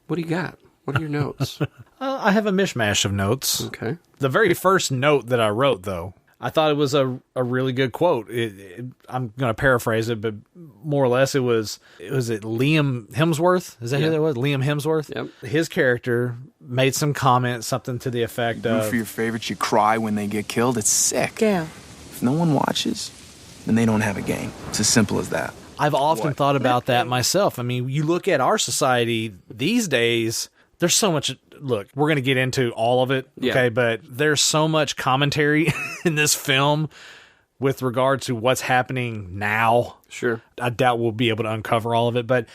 What do you got? What are your notes? I have a mishmash of notes. Okay. The very first note that I wrote, though, I thought it was a really good quote. I'm going to paraphrase it, but more or less it was Liam Hemsworth? Is that who that was? Liam Hemsworth? Yep. His character made some comment, something to the effect Root of... for your favorites, you cry when they get killed. It's sick. Yeah. If no one watches, then they don't have a game. It's as simple as that. I've often thought about that myself. I mean, you look at our society these days, there's so much... Look, we're going to get into all of it, okay? But there's so much commentary in this film with regard to what's happening now. Sure. I doubt we'll be able to uncover all of it, but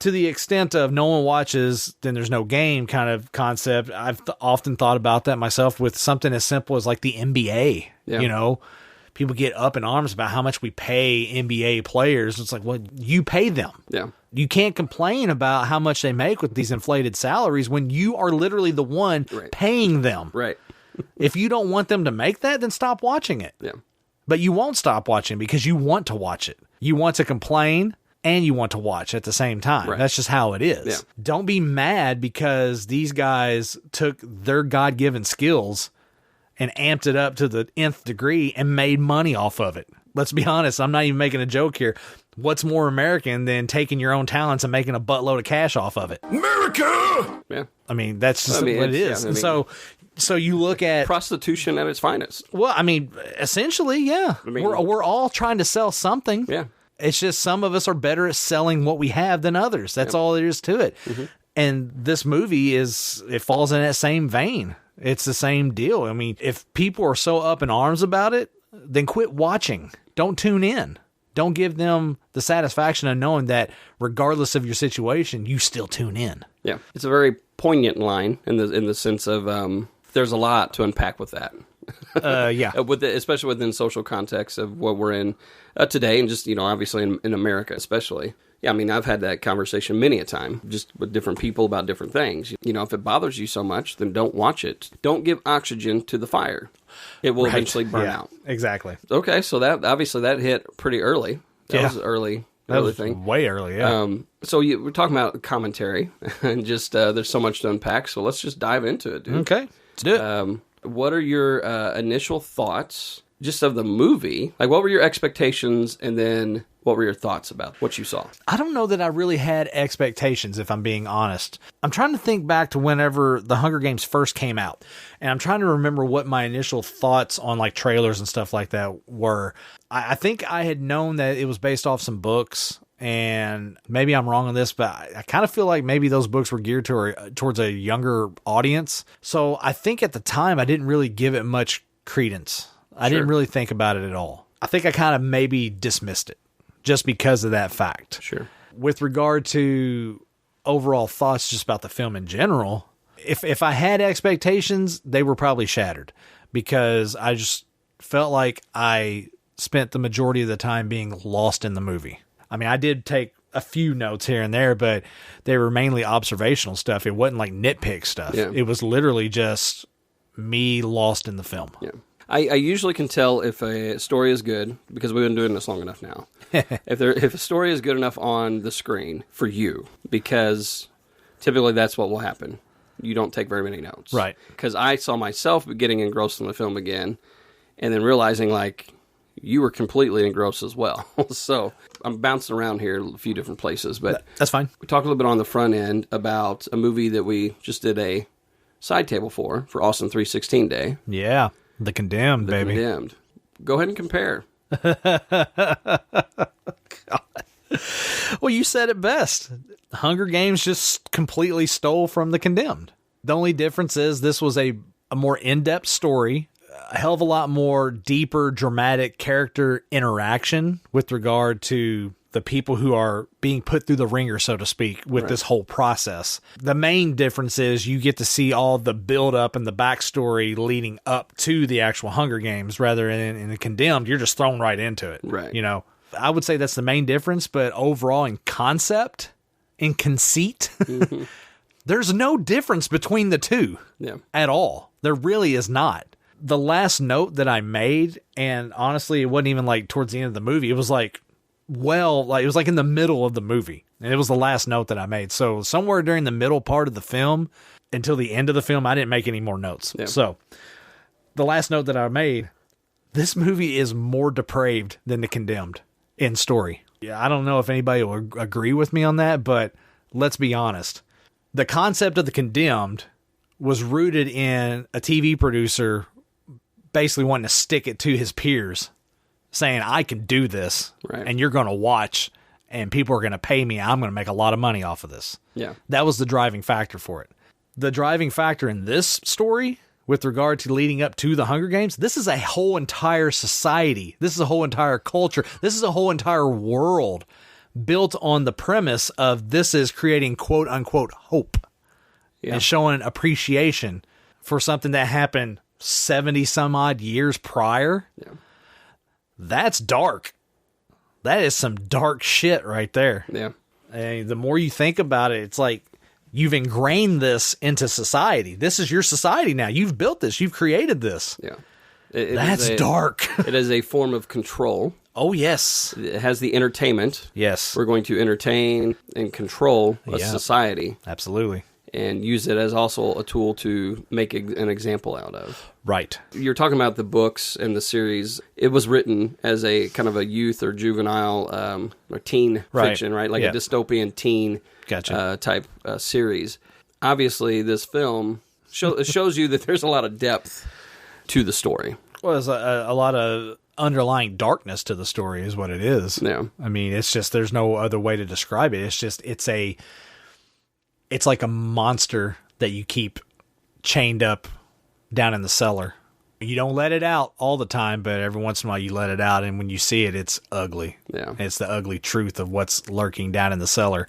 to the extent of no one watches, then there's no game kind of concept, I've often thought about that myself with something as simple as like the NBA, you know? People get up in arms about how much we pay NBA players. It's like, well, you pay them. Yeah. You can't complain about how much they make with these inflated salaries when you are literally the one paying them. Right. If you don't want them to make that, then stop watching it. Yeah. But you won't stop watching because you want to watch it. You want to complain and you want to watch at the same time. Right. That's just how it is. Yeah. Don't be mad because these guys took their God-given skills and amped it up to the nth degree and made money off of it. Let's be honest. I'm not even making a joke here. What's more American than taking your own talents and making a buttload of cash off of it? America! Yeah. I mean, that's just what it is. Yeah, and so you look at prostitution at its finest. Well, I mean, essentially, yeah. We're all trying to sell something. Yeah. It's just some of us are better at selling what we have than others. That's all there is to it. Mm-hmm. And this movie it falls in that same vein. It's the same deal. I mean, if people are so up in arms about it, then quit watching. Don't tune in. Don't give them the satisfaction of knowing that regardless of your situation, you still tune in. Yeah. It's a very poignant line in the sense of there's a lot to unpack with that. Yeah. Especially within social context of what we're in today, and just, obviously in America especially. Yeah, I mean, I've had that conversation many a time, just with different people about different things. If it bothers you so much, then don't watch it. Don't give oxygen to the fire. It will eventually burn out. Exactly. Okay, so that hit pretty early. That was early thing. Way early, yeah. So we're talking about commentary, and just there's so much to unpack, so let's just dive into it, dude. Okay, let's do it. What are your initial thoughts just of the movie? Like, what were your expectations, and then what were your thoughts about what you saw? I don't know that I really had expectations, if I'm being honest. I'm trying to think back to whenever the Hunger Games first came out, and I'm trying to remember what my initial thoughts on like trailers and stuff like that were. I think I had known that it was based off some books, and maybe I'm wrong on this, but I kind of feel like maybe those books were geared towards a younger audience. So I think at the time I didn't really give it much credence. I didn't really think about it at all. I think I kind of maybe dismissed it just because of that fact. Sure. With regard to overall thoughts just about the film in general, if I had expectations, they were probably shattered because I just felt like I spent the majority of the time being lost in the movie. I mean, I did take a few notes here and there, but they were mainly observational stuff. It wasn't like nitpick stuff. Yeah. It was literally just me lost in the film. Yeah. I usually can tell if a story is good, because we've been doing this long enough now. If a story is good enough on the screen for you, because typically that's what will happen. You don't take very many notes. Right. Because I saw myself getting engrossed in the film again, and then realizing, like, you were completely engrossed as well. So I'm bouncing around here a few different places, but that's fine. We talked a little bit on the front end about a movie that we just did a side table for Austin 316 Day. Yeah. The Condemned, baby. Condemned. Go ahead and compare. Well, you said it best. Hunger Games just completely stole from The Condemned. The only difference is this was a more in-depth story, a hell of a lot more deeper, dramatic character interaction with regard to the people who are being put through the ringer, so to speak, with this whole process. The main difference is you get to see all the build-up and the backstory leading up to the actual Hunger Games, rather than in The Condemned, you're just thrown right into it. Right. I would say that's the main difference, but overall in concept, in conceit, there's no difference between the two at all. There really is not. The last note that I made, and honestly, it wasn't even like towards the end of the movie, it was like, it was like in the middle of the movie, and it was the last note that I made. So somewhere during the middle part of the film until the end of the film, I didn't make any more notes. Yeah. So the last note that I made, this movie is more depraved than The Condemned in story. Yeah, I don't know if anybody will agree with me on that, but let's be honest. The concept of The Condemned was rooted in a TV producer basically wanting to stick it to his peers, saying, I can do this, and you're going to watch, and people are going to pay me. I'm going to make a lot of money off of this. Yeah. That was the driving factor for it. The driving factor in this story, with regard to leading up to the Hunger Games, this is a whole entire society. This is a whole entire culture. This is a whole entire world built on the premise of this is creating quote-unquote hope and showing appreciation for something that happened 70-some-odd years prior. Yeah. That's dark. That is some dark shit right there. Yeah. And the more you think about it, it's like You've ingrained this into society. This is your society now. You've built this. You've created this. Yeah. That's dark. It is a form of control. Oh, yes. It has the entertainment. Yes. We're going to entertain and control a society. Absolutely. And use it as also a tool to make an example out of. Right. You're talking about the books and the series. It was written as a kind of a youth or juvenile or teen fiction, right? Like a dystopian teen type series. Obviously, this film shows you that there's a lot of depth to the story. Well, there's a lot of underlying darkness to the story is what it is. Yeah. I mean, it's just, there's no other way to describe it. It's just, it's like a monster that you keep chained up down in the cellar. You don't let it out all the time, but every once in a while you let it out, and when you see it, it's ugly. Yeah. It's the ugly truth of what's lurking down in the cellar.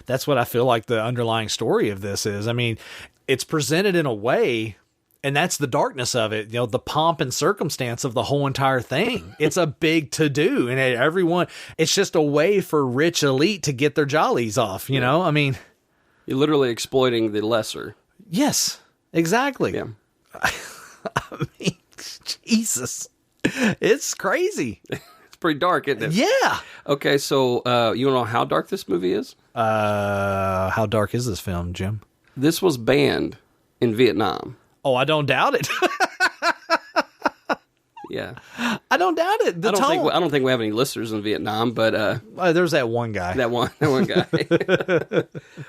That's what I feel like the underlying story of this is. I mean, it's presented in a way, and that's the darkness of it, the pomp and circumstance of the whole entire thing. It's a big to-do, and everyone, it's just a way for rich elite to get their jollies off, you know? I mean... You're literally exploiting the lesser. Yes, exactly. Yeah. I mean, Jesus. It's crazy. It's pretty dark, isn't it? Yeah. Okay, so you want to know how dark this movie is? How dark is this film, Jim? This was banned in Vietnam. Oh, I don't doubt it. Yeah. I don't doubt it. I don't think we have any listeners in Vietnam, but there's that one guy. That one guy.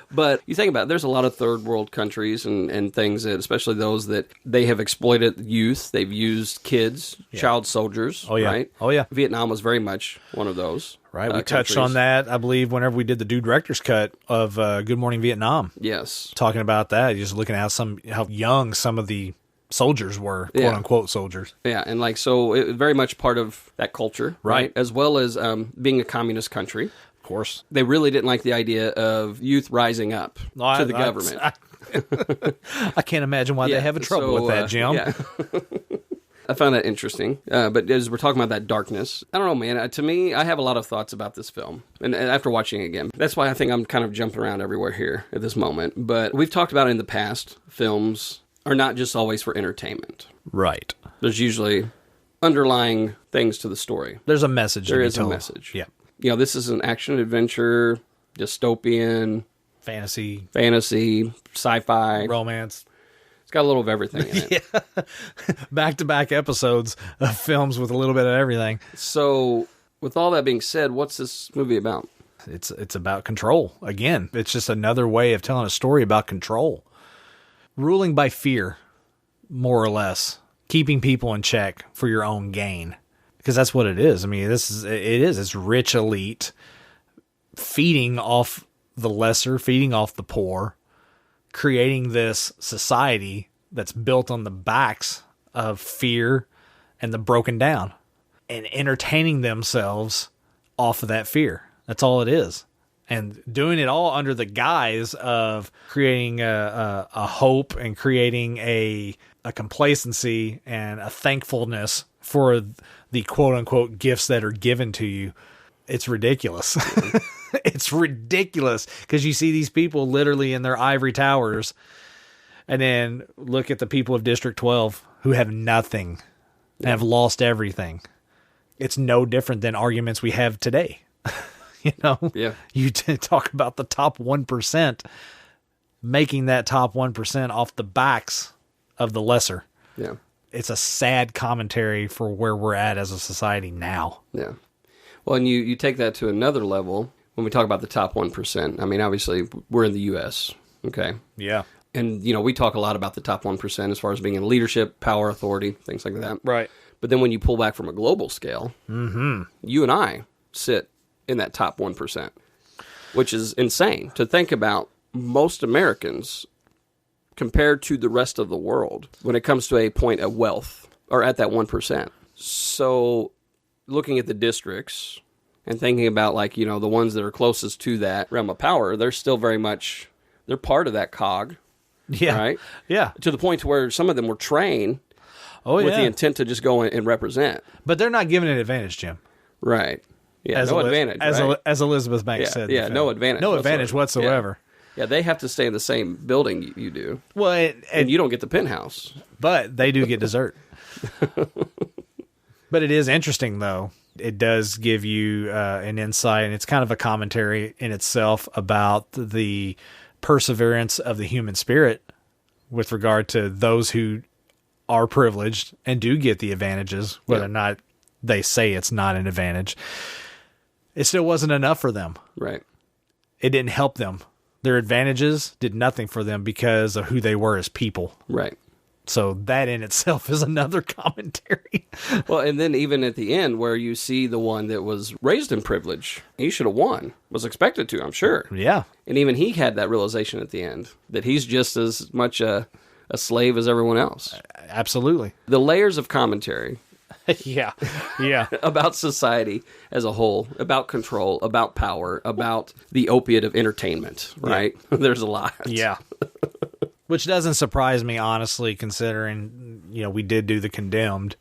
But you think about it, there's a lot of third world countries and things that, especially those that they have exploited youth. They've used kids, child soldiers. Oh yeah. Right? Oh yeah. Vietnam was very much one of those. Right. We touched on that, I believe, whenever we did the Dude Director's Cut of Good Morning Vietnam. Yes. Talking about that, just looking at how young some of the soldiers were, quote unquote soldiers. Yeah, and so it was very much part of that culture, right? As well as being a communist country. Of course. They really didn't like the idea of youth rising up to the government. I can't imagine why they have trouble with that, Jim. Yeah. I found that interesting. But as we're talking about that darkness, I don't know, man. To me, I have a lot of thoughts about this film. And after watching it again, that's why I think I'm kind of jumping around everywhere here at this moment. But we've talked about it in the past. Films are not just always for entertainment. Right. There's usually underlying things to the story. There's a message. There is a message. Yeah. This is an action adventure, dystopian, fantasy, sci-fi, romance. It's got a little of everything in it. Yeah. Back-to-back episodes of films with a little bit of everything. So, with all that being said, what's this movie about? It's about control. Again, it's just another way of telling a story about control. Ruling by fear, more or less. Keeping people in check for your own gain. Because that's what it is. I mean, it's rich elite feeding off the lesser, feeding off the poor, creating this society that's built on the backs of fear and the broken down, and entertaining themselves off of that fear. That's all it is. And doing it all under the guise of creating a hope and creating a complacency and a thankfulness for the quote-unquote gifts that are given to you. It's ridiculous. It's ridiculous because you see these people literally in their ivory towers, and then look at the people of District 12 who have nothing and have lost everything. It's no different than arguments we have today. Yeah. You talk about the top 1%, making that top 1% off the backs of the lesser. Yeah. It's a sad commentary for where we're at as a society now. Yeah. Well, and you take that to another level when we talk about the top 1%. I mean, obviously, we're in the U.S., okay? Yeah. And, we talk a lot about the top 1% as far as being in leadership, power, authority, things like that. Right. But then when you pull back from a global scale, you and I sit in that top 1%, which is insane to think about. Most Americans, compared to the rest of the world, when it comes to a point of wealth, are at that 1%. So looking at the districts and thinking about the ones that are closest to that realm of power, they're still very much, they're part of that cog. Yeah. Right? Yeah. To the point to where some of them were trained with the intent to just go in and represent. But they're not given an advantage, Jim. Right. Yeah, no advantage. As Elizabeth Banks said. Yeah, no advantage. No advantage whatsoever. Yeah, they have to stay in the same building you do. Well, and you don't get the penthouse. But they do get dessert. But it is interesting, though. It does give you an insight, and it's kind of a commentary in itself about the perseverance of the human spirit with regard to those who are privileged and do get the advantages, whether or not they say it's not an advantage. It still wasn't enough for them. Right. It didn't help them. Their advantages did nothing for them because of who they were as people. Right. So that in itself is another commentary. Well, and then even at the end where you see the one that was raised in privilege, he should have won. Was expected to, I'm sure. Yeah. And even he had that realization at the end, that he's just as much a slave as everyone else. Absolutely. The layers of commentary. Yeah. Yeah. About society as a whole, about control, about power, about the opiate of entertainment, right? Yeah. There's a lot. Yeah. Which doesn't surprise me, honestly, considering, we did do The Condemned,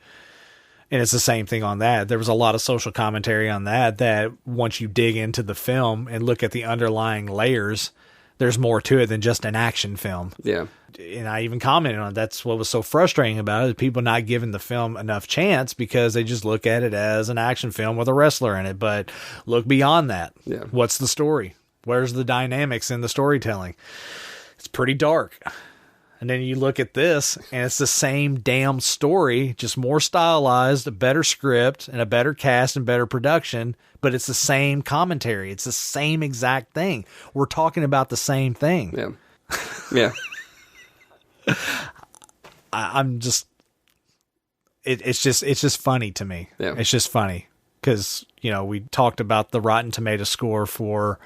and it's the same thing on that. There was a lot of social commentary on that once you dig into the film and look at the underlying layers, there's more to it than just an action film. Yeah. And I even commented on it. That's what was so frustrating about it, is people not giving the film enough chance because they just look at it as an action film with a wrestler in it. But look beyond that. Yeah. What's the story? Where's the dynamics in the storytelling? It's pretty dark. And then you look at this, and it's the same damn story, just more stylized, a better script, and a better cast and better production, but it's the same commentary. It's the same exact thing. We're talking about the same thing. Yeah. Yeah. I'm just, it's just funny to me. Yeah. It's just funny because, we talked about the Rotten Tomato score for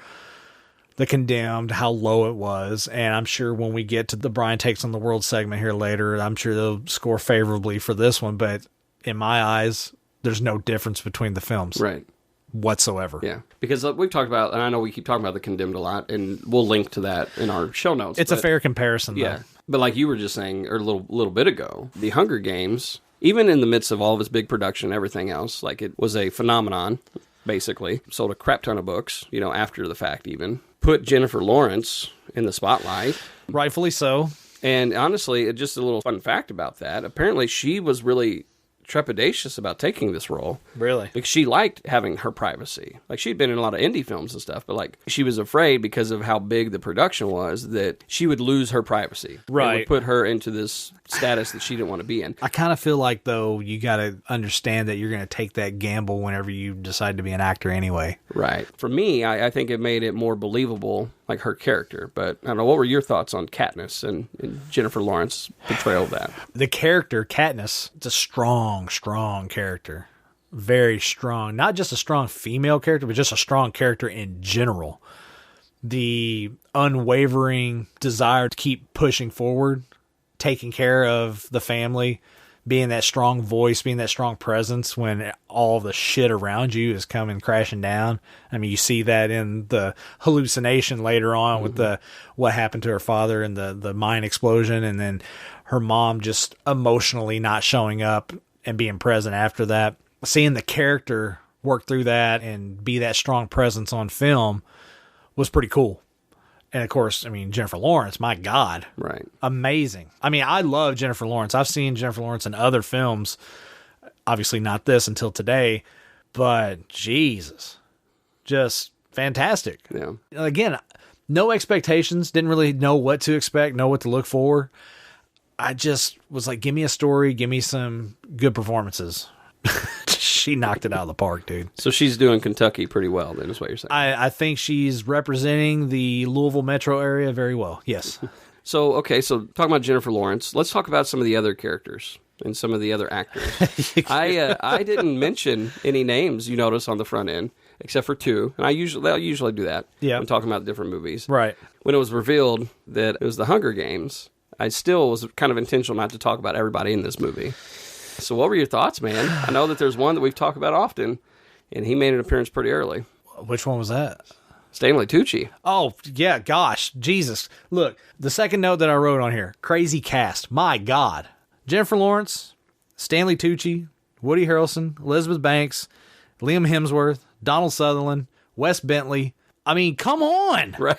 The Condemned, how low it was. And I'm sure when we get to the Brian Takes on the World segment here later, I'm sure they'll score favorably for this one. But in my eyes, there's no difference between the films. Right. Whatsoever. Yeah. Because we've talked about, and I know we keep talking about The Condemned a lot, and we'll link to that in our show notes. It's a fair comparison, though. Yeah. But like you were just saying a little bit ago, The Hunger Games, even in the midst of all of its big production and everything else, like it was a phenomenon, basically. Sold a crap ton of books, after the fact even. Put Jennifer Lawrence in the spotlight. Rightfully so. And honestly, just a little fun fact about that. Apparently she was really trepidatious about taking this role. Really? Because she liked having her privacy. Like, she'd been in a lot of indie films and stuff, but like, she was afraid because of how big the production was that she would lose her privacy. Right. It would put her into this status that she didn't want to be in. I kind of feel like, though, you got to understand that you're going to take that gamble whenever you decide to be an actor anyway. Right. For me, I think it made it more believable, like her character. But I don't know, what were your thoughts on Katniss and Jennifer Lawrence's portrayal of that? The character, Katniss, it's a strong character. Very strong. Not just a strong female character, but just a strong character in general. The unwavering desire to keep pushing forward, taking care of the family, being that strong voice, being that strong presence when all the shit around you is coming crashing down. I mean, you see that in the hallucination later on with what happened to her father and the mine explosion, and then her mom just emotionally not showing up and being present after that. Seeing the character work through that and be that strong presence on film was pretty cool. And of course, I mean, Jennifer Lawrence, my God. Right. Amazing. I mean, I love Jennifer Lawrence. I've seen Jennifer Lawrence in other films. Obviously not this until today, but Jesus, just fantastic. Yeah. Again, no expectations, didn't really know what to expect, know what to look for. I just was like, give me a story, give me some good performances. She knocked it out of the park, dude. So she's doing Kentucky pretty well, then, is what you're saying. I think she's representing the Louisville metro area very well, yes. So talking about Jennifer Lawrence, let's talk about some of the other characters and some of the other actors. I didn't mention any names, you notice, on the front end, except for two. And I usually do that when talking about different movies. Right. When it was revealed that it was The Hunger Games, I still was kind of intentional not to talk about everybody in this movie. So what were your thoughts, man? I know that there's one that we've talked about often, and he made an appearance pretty early. Which one was that? Stanley Tucci. Oh, yeah, gosh, Jesus. Look, the second note that I wrote on here, crazy cast. My God. Jennifer Lawrence, Stanley Tucci, Woody Harrelson, Elizabeth Banks, Liam Hemsworth, Donald Sutherland, Wes Bentley. I mean, come on. Right.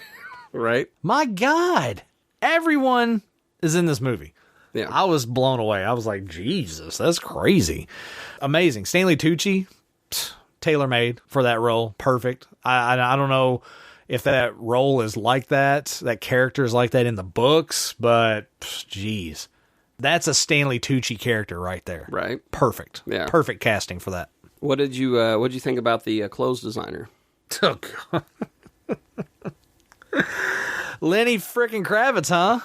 Right? My God. Everyone is in this movie. Yeah. I was blown away. I was like, Jesus, that's crazy. Amazing. Stanley Tucci, tailor-made for that role. Perfect. I don't know if that role is like that character is like that in the books, but geez. That's a Stanley Tucci character right there. Right. Perfect. Yeah. Perfect casting for that. What did you think about the clothes designer? Oh, God. Lenny frickin' Kravitz, huh?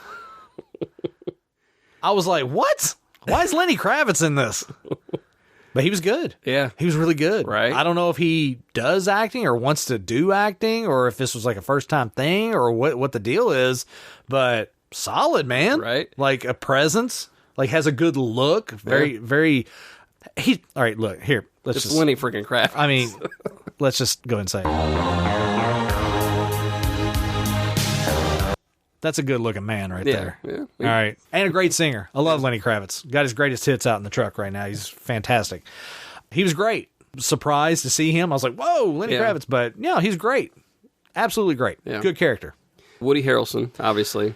I was like, what? Why is Lenny Kravitz in this? But he was good. Yeah. He was really good. Right. I don't know if he does acting or wants to do acting or if this was like a first time thing or what the deal is, but solid, man. Right. Like a presence, like has a good look. Very, very. All right, look, here. Let's just Lenny freaking Kravitz. I mean, let's just go and say it. That's a good looking man right there. Yeah. All right. And a great singer. I love Lenny Kravitz. Got his greatest hits out in the truck right now. He's fantastic. He was great. Surprised to see him. I was like, whoa, Lenny Kravitz. But yeah, he's great. Absolutely great. Yeah. Good character. Woody Harrelson, obviously.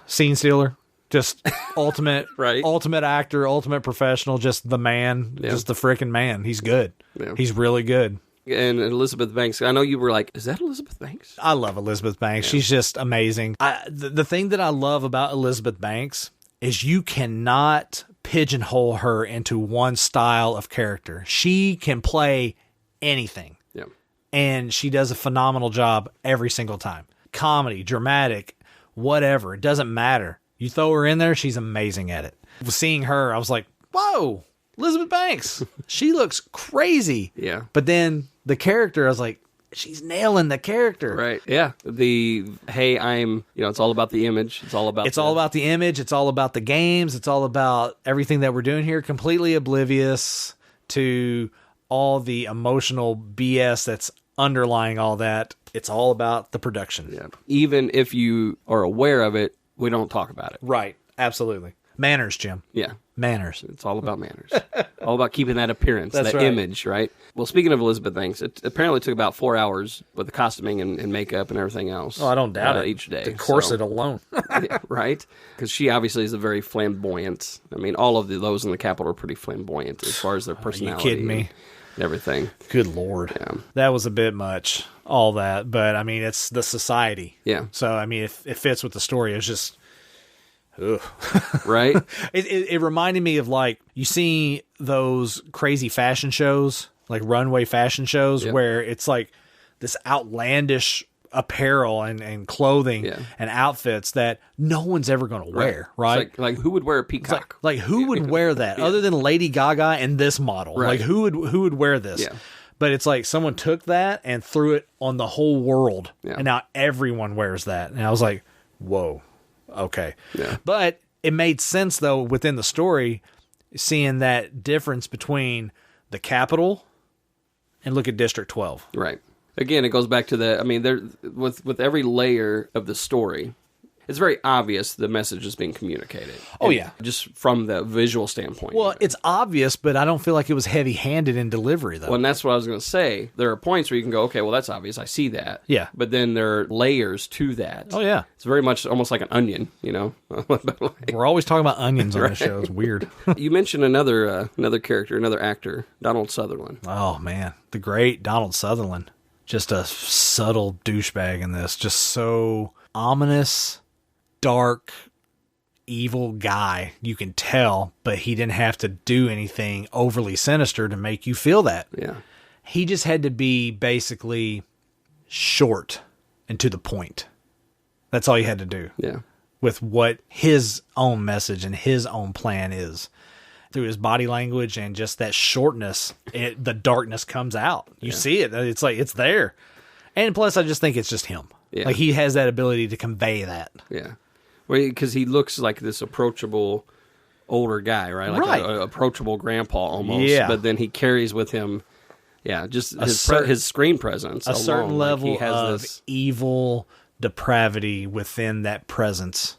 Scene stealer. Just ultimate, Right. ultimate actor, ultimate professional. Just the man. Yeah. Just the freaking man. He's good. Yeah. He's really good. And Elizabeth Banks. I know you were like, is that Elizabeth Banks? I love Elizabeth Banks. She's just amazing. The thing that I love about Elizabeth Banks is you cannot pigeonhole her into one style of character. She can play anything. Yeah. And she does a phenomenal job every single time. Comedy, dramatic, whatever. It doesn't matter. You throw her in there, she's amazing at it. Seeing her, I was like, whoa, Elizabeth Banks. She looks crazy. Yeah. But then the character, I was like, she's nailing the character. Right. Yeah. It's all about the image. It's all about the image. It's all about the games. It's all about everything that we're doing here. Completely oblivious to all the emotional BS that's underlying all that. It's all about the production. Yeah. Even if you are aware of it, we don't talk about it. Right. Absolutely. Manners, Jim. Yeah. Manners. It's all about manners. All about keeping that appearance, That's that right. image, right? Well, speaking of Elizabeth Banks, it apparently took about 4 hours with the costuming and makeup and everything else. Oh, I don't doubt it. Each day. The corset alone. Yeah, right? Because she obviously is a very flamboyant. I mean, all of those in the Capitol are pretty flamboyant as far as their personality. Are you kidding me? And everything. Good Lord. Yeah. That was a bit much, all that. But, I mean, it's the society. Yeah. So, I mean, it fits with the story. It's just... Ugh. Right? It reminded me of, like, you see those crazy fashion shows, like runway fashion shows, where it's like this outlandish apparel and clothing and outfits that no one's ever going to wear, right? It's like who would wear a peacock? Like who would wear that other than Lady Gaga and this model? Right. Like who would wear this? Yeah. But it's like someone took that and threw it on the whole world, Yeah. and now everyone wears that. And I was like, whoa. Okay. Yeah. But it made sense, though, within the story, seeing that difference between the Capitol and look at District 12. Right. Again, it goes back to there with every layer of the story, it's very obvious the message is being communicated. Oh, And yeah. just from the visual standpoint. Well, it's obvious, but I don't feel like it was heavy-handed in delivery, though. Well, and that's what I was going to say. There are points where you can go, okay, well, that's obvious. I see that. Yeah. But then there are layers to that. Oh, yeah. It's very much almost like an onion, you know? We're always talking about onions on this show. It's weird. You mentioned another character, another actor, Donald Sutherland. Oh, man. The great Donald Sutherland. Just a subtle douchebag in this. Just so ominous, dark, evil guy. You can tell, but he didn't have to do anything overly sinister to make you feel that. Yeah. He just had to be basically short and to the point. That's all he had to do. Yeah. With what his own message and his own plan is. Through his body language and just that shortness, the darkness comes out. You see it. It's like, it's there. And plus, I just think it's just him. Yeah. Like, he has that ability to convey that. Yeah. Well, because he looks like this approachable older guy, right? Like Right. a approachable grandpa almost. Yeah. But then he carries with him, just his screen presence. A alone. certain level he has of this, evil depravity within that presence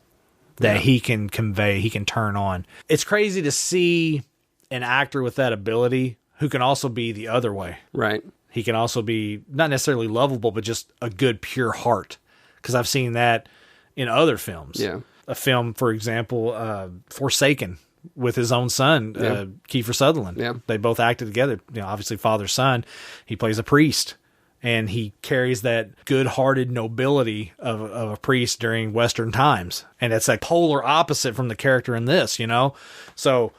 that he can convey, he can turn on. It's crazy to see an actor with that ability who can also be the other way. Right. He can also be not necessarily lovable, but just a good, pure heart. because I've seen that in other films. Yeah. A film, for example, Forsaken, with his own son, Kiefer Sutherland. Yeah. They both acted together. Obviously father son. He plays a priest, and he carries that good-hearted nobility of a priest during Western times, and it's like polar opposite from the character in this. So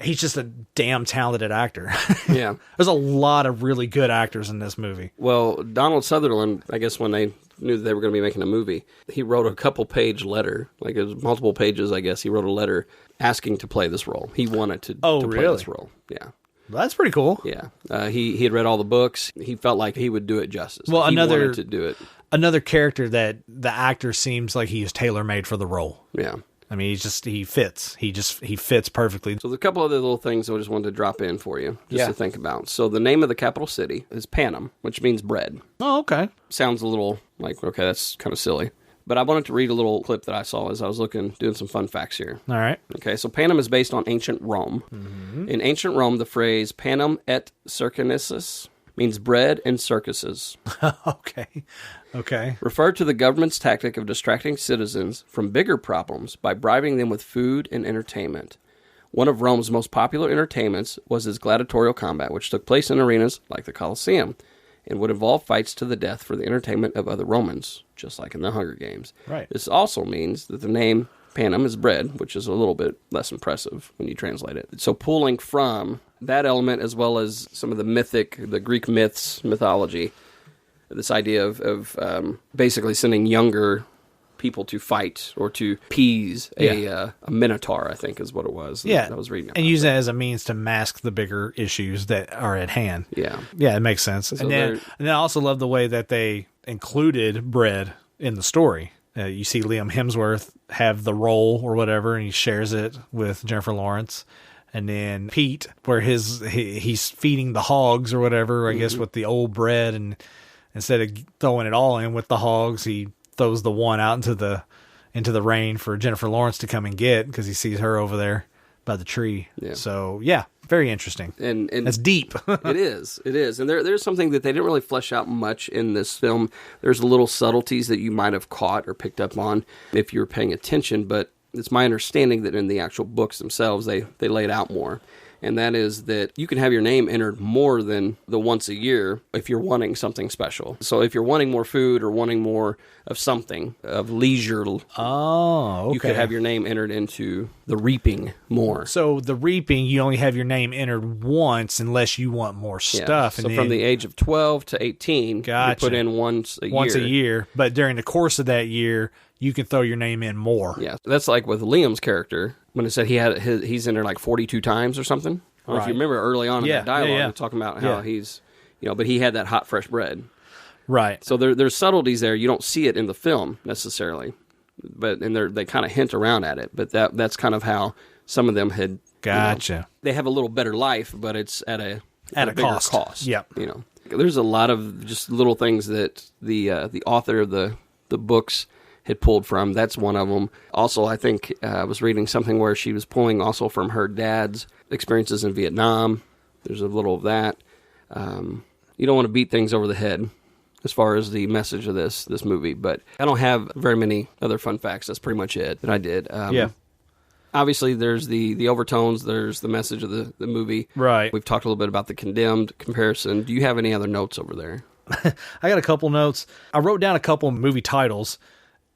he's just a damn talented actor. Yeah. There's a lot of really good actors in this movie. Well, Donald Sutherland, I guess when they knew that they were going to be making a movie, he wrote a couple-page letter, like it was multiple pages, I guess. He wrote a letter asking to play this role. He wanted to play this role. Yeah. Well, that's pretty cool. Yeah. He had read all the books. He felt like he would do it justice. Well, he wanted to do it. Another character that the actor seems like he is tailor-made for the role. Yeah. I mean, he fits. He fits perfectly. So there's a couple other little things I just wanted to drop in for you, just to think about. So the name of the capital city is Panem, which means bread. Oh, okay. Sounds a little like, okay, that's kind of silly. But I wanted to read a little clip that I saw as I was doing some fun facts here. All right. Okay, so Panem is based on ancient Rome. Mm-hmm. In ancient Rome, the phrase Panem et circenses means bread and circuses. Okay. Referred to the government's tactic of distracting citizens from bigger problems by bribing them with food and entertainment. One of Rome's most popular entertainments was its gladiatorial combat, which took place in arenas like the Colosseum and would involve fights to the death for the entertainment of other Romans, just like in the Hunger Games. Right. This also means that the name Panem is bread, which is a little bit less impressive when you translate it. So pulling from that element, as well as some of the Greek mythology, this idea of basically sending younger people to fight or to appease a minotaur, I think is what it was. Yeah. I was reading. And use that as a means to mask the bigger issues that are at hand. Yeah. Yeah, it makes sense. So and then I also love the way that they included bread in the story. You see Liam Hemsworth have the role or whatever, and he shares it with Jennifer Lawrence. And then Pete, where he's feeding the hogs or whatever, I guess, with the old bread, and instead of throwing it all in with the hogs, he throws the one out into the rain for Jennifer Lawrence to come and get, because he sees her over there by the tree. Yeah. So yeah, very interesting. And that's deep. It is. And there's something that they didn't really flesh out much in this film. There's little subtleties that you might have caught or picked up on if you were paying attention, but it's my understanding that in the actual books themselves, they lay it out more. And that is that you can have your name entered more than the once a year if you're wanting something special. So if you're wanting more food or wanting more of something, of leisure, you could have your name entered into the reaping more. So the reaping, you only have your name entered once unless you want more stuff. So from the age of 12 to 18, you put in once a year. Once a year. But during the course of that year, you can throw your name in more. Yeah, that's like with Liam's character, when it said he's in there like 42 times or something. I don't know if you remember early on in that dialogue, talking about how he's, but he had that hot, fresh bread. Right. So there's subtleties there. You don't see it in the film necessarily, but they kind of hint around at it. But that's kind of how some of them had. Gotcha. They have a little better life, but it's at a bigger cost. Yep. There's a lot of just little things that the author of the books had pulled from. That's one of them. Also, I think I was reading something where she was pulling also from her dad's experiences in Vietnam. There's a little of that. You don't want to beat things over the head as far as the message of this movie, but I don't have very many other fun facts. That's pretty much it that I did. Obviously, there's the overtones. There's the message of the movie. Right. We've talked a little bit about the Condemned comparison. Do you have any other notes over there? I got a couple notes. I wrote down a couple movie titles,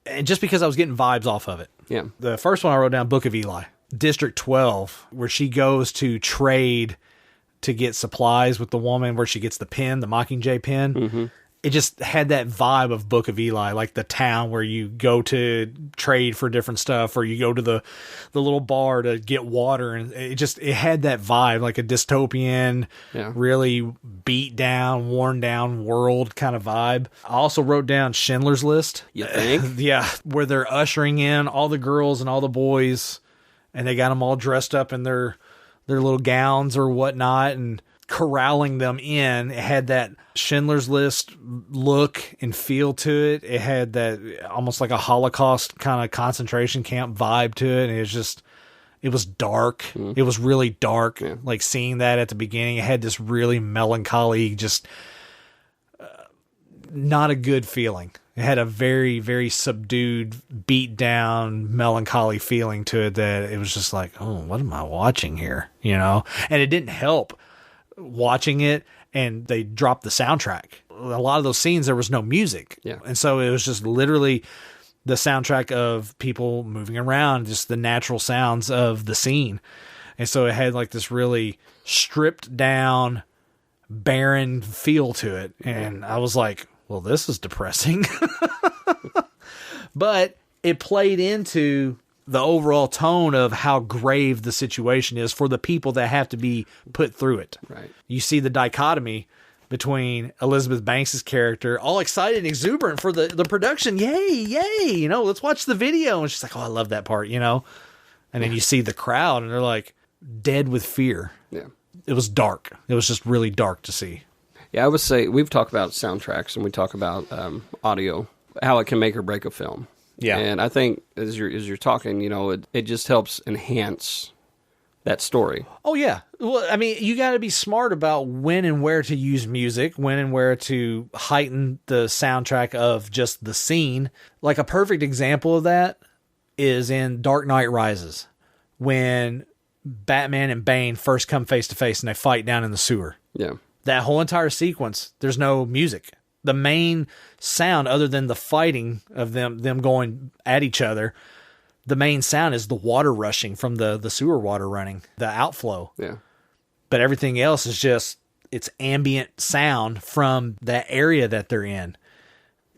and just because I was getting vibes off of it. Yeah. The first one I wrote down, Book of Eli. District 12, where she goes to trade to get supplies with the woman, where she gets the pen, the Mockingjay pen. Mm-hmm. It just had that vibe of Book of Eli, like the town where you go to trade for different stuff, or you go to the little bar to get water, and it had that vibe, like a dystopian, really beat down, worn down world kind of vibe. I also wrote down Schindler's List. You think? Yeah, where they're ushering in all the girls and all the boys, and they got them all dressed up in their little gowns or whatnot, and corralling them in. It had that Schindler's List look and feel to it. It had that almost like a Holocaust kind of concentration camp vibe to it. And it was dark. Mm. It was really dark. Yeah. Like seeing that at the beginning, it had this really melancholy, just not a good feeling. It had a very, very subdued, beat down, melancholy feeling to it that it was just like, oh, what am I watching here? You know? And it didn't help watching it, and they dropped the soundtrack. A lot of those scenes, there was no music. Yeah. And so it was just literally the soundtrack of people moving around, just the natural sounds of the scene. And so it had like this really stripped down, barren feel to it. And I was like, well, this is depressing. But it played into the overall tone of how grave the situation is for the people that have to be put through it. Right. You see the dichotomy between Elizabeth Banks' character, all excited and exuberant for the production. Yay, yay. You know, let's watch the video. And she's like, oh, I love that part, you know? And then you see the crowd and they're like dead with fear. Yeah. It was dark. It was just really dark to see. Yeah, I would say we've talked about soundtracks and we talk about audio, how it can make or break a film. Yeah. And I think as you're talking, you know, it just helps enhance that story. Oh, yeah. Well, I mean, you got to be smart about when and where to use music, when and where to heighten the soundtrack of just the scene. Like a perfect example of that is in Dark Knight Rises, when Batman and Bane first come face to face and they fight down in the sewer. Yeah. That whole entire sequence, there's no music. The main sound, other than the fighting of them going at each other, the main sound is the water rushing from the sewer water running, the outflow. Yeah. But everything else is just, it's ambient sound from that area that they're in.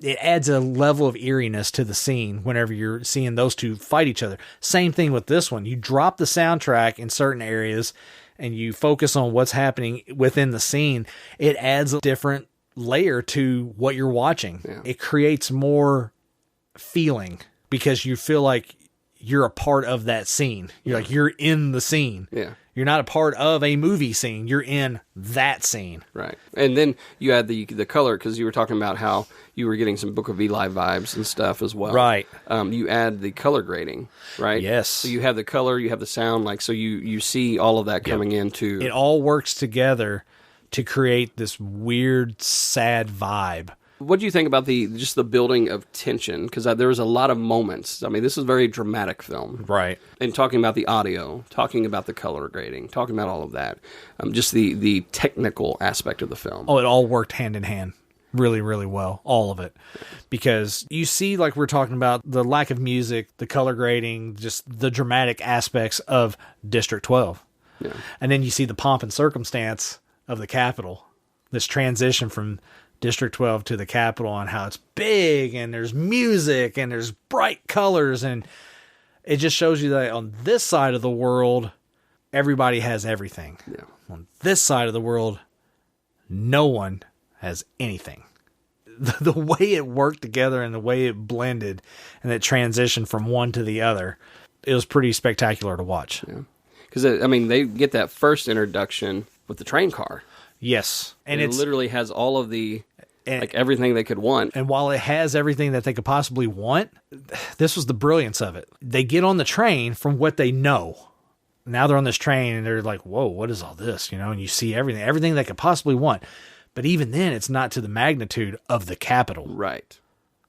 It adds a level of eeriness to the scene whenever you're seeing those two fight each other. Same thing with this one. You drop the soundtrack in certain areas and you focus on what's happening within the scene. It adds a different layer to what you're watching. Yeah. It creates more feeling because you feel like you're a part of that scene. You're like, you're in the scene. Yeah. You're not a part of a movie scene. You're in that scene. Right. And then you add the color, because you were talking about how you were getting some Book of Eli vibes and stuff as well. Right. You add the color grading, right? Yes. So you have the color, you have the sound, like, so you see all of that coming into... It all works together to create this weird, sad vibe. What do you think about just the building of tension? Because there was a lot of moments. I mean, this is a very dramatic film. Right. And talking about the audio, talking about the color grading, talking about all of that. Just the technical aspect of the film. Oh, it all worked hand in hand. Really, really well. All of it. Because you see, like we're talking about, the lack of music, the color grading, just the dramatic aspects of District 12. Yeah. And then you see the pomp and circumstance of the Capitol. This transition from District 12 to the Capitol, and how it's big and there's music and there's bright colors, and it just shows you that on this side of the world everybody has everything. Yeah. On this side of the world no one has anything. The way it worked together and the way it blended and that transition from one to the other, it was pretty spectacular to watch. Yeah. Because I mean, they get that first introduction with the train car. Yes. And it literally has all of like everything they could want. And while it has everything that they could possibly want, this was the brilliance of it. They get on the train from what they know. Now they're on this train and they're like, whoa, what is all this? You know, and you see everything they could possibly want. But even then, it's not to the magnitude of the Capitol. Right.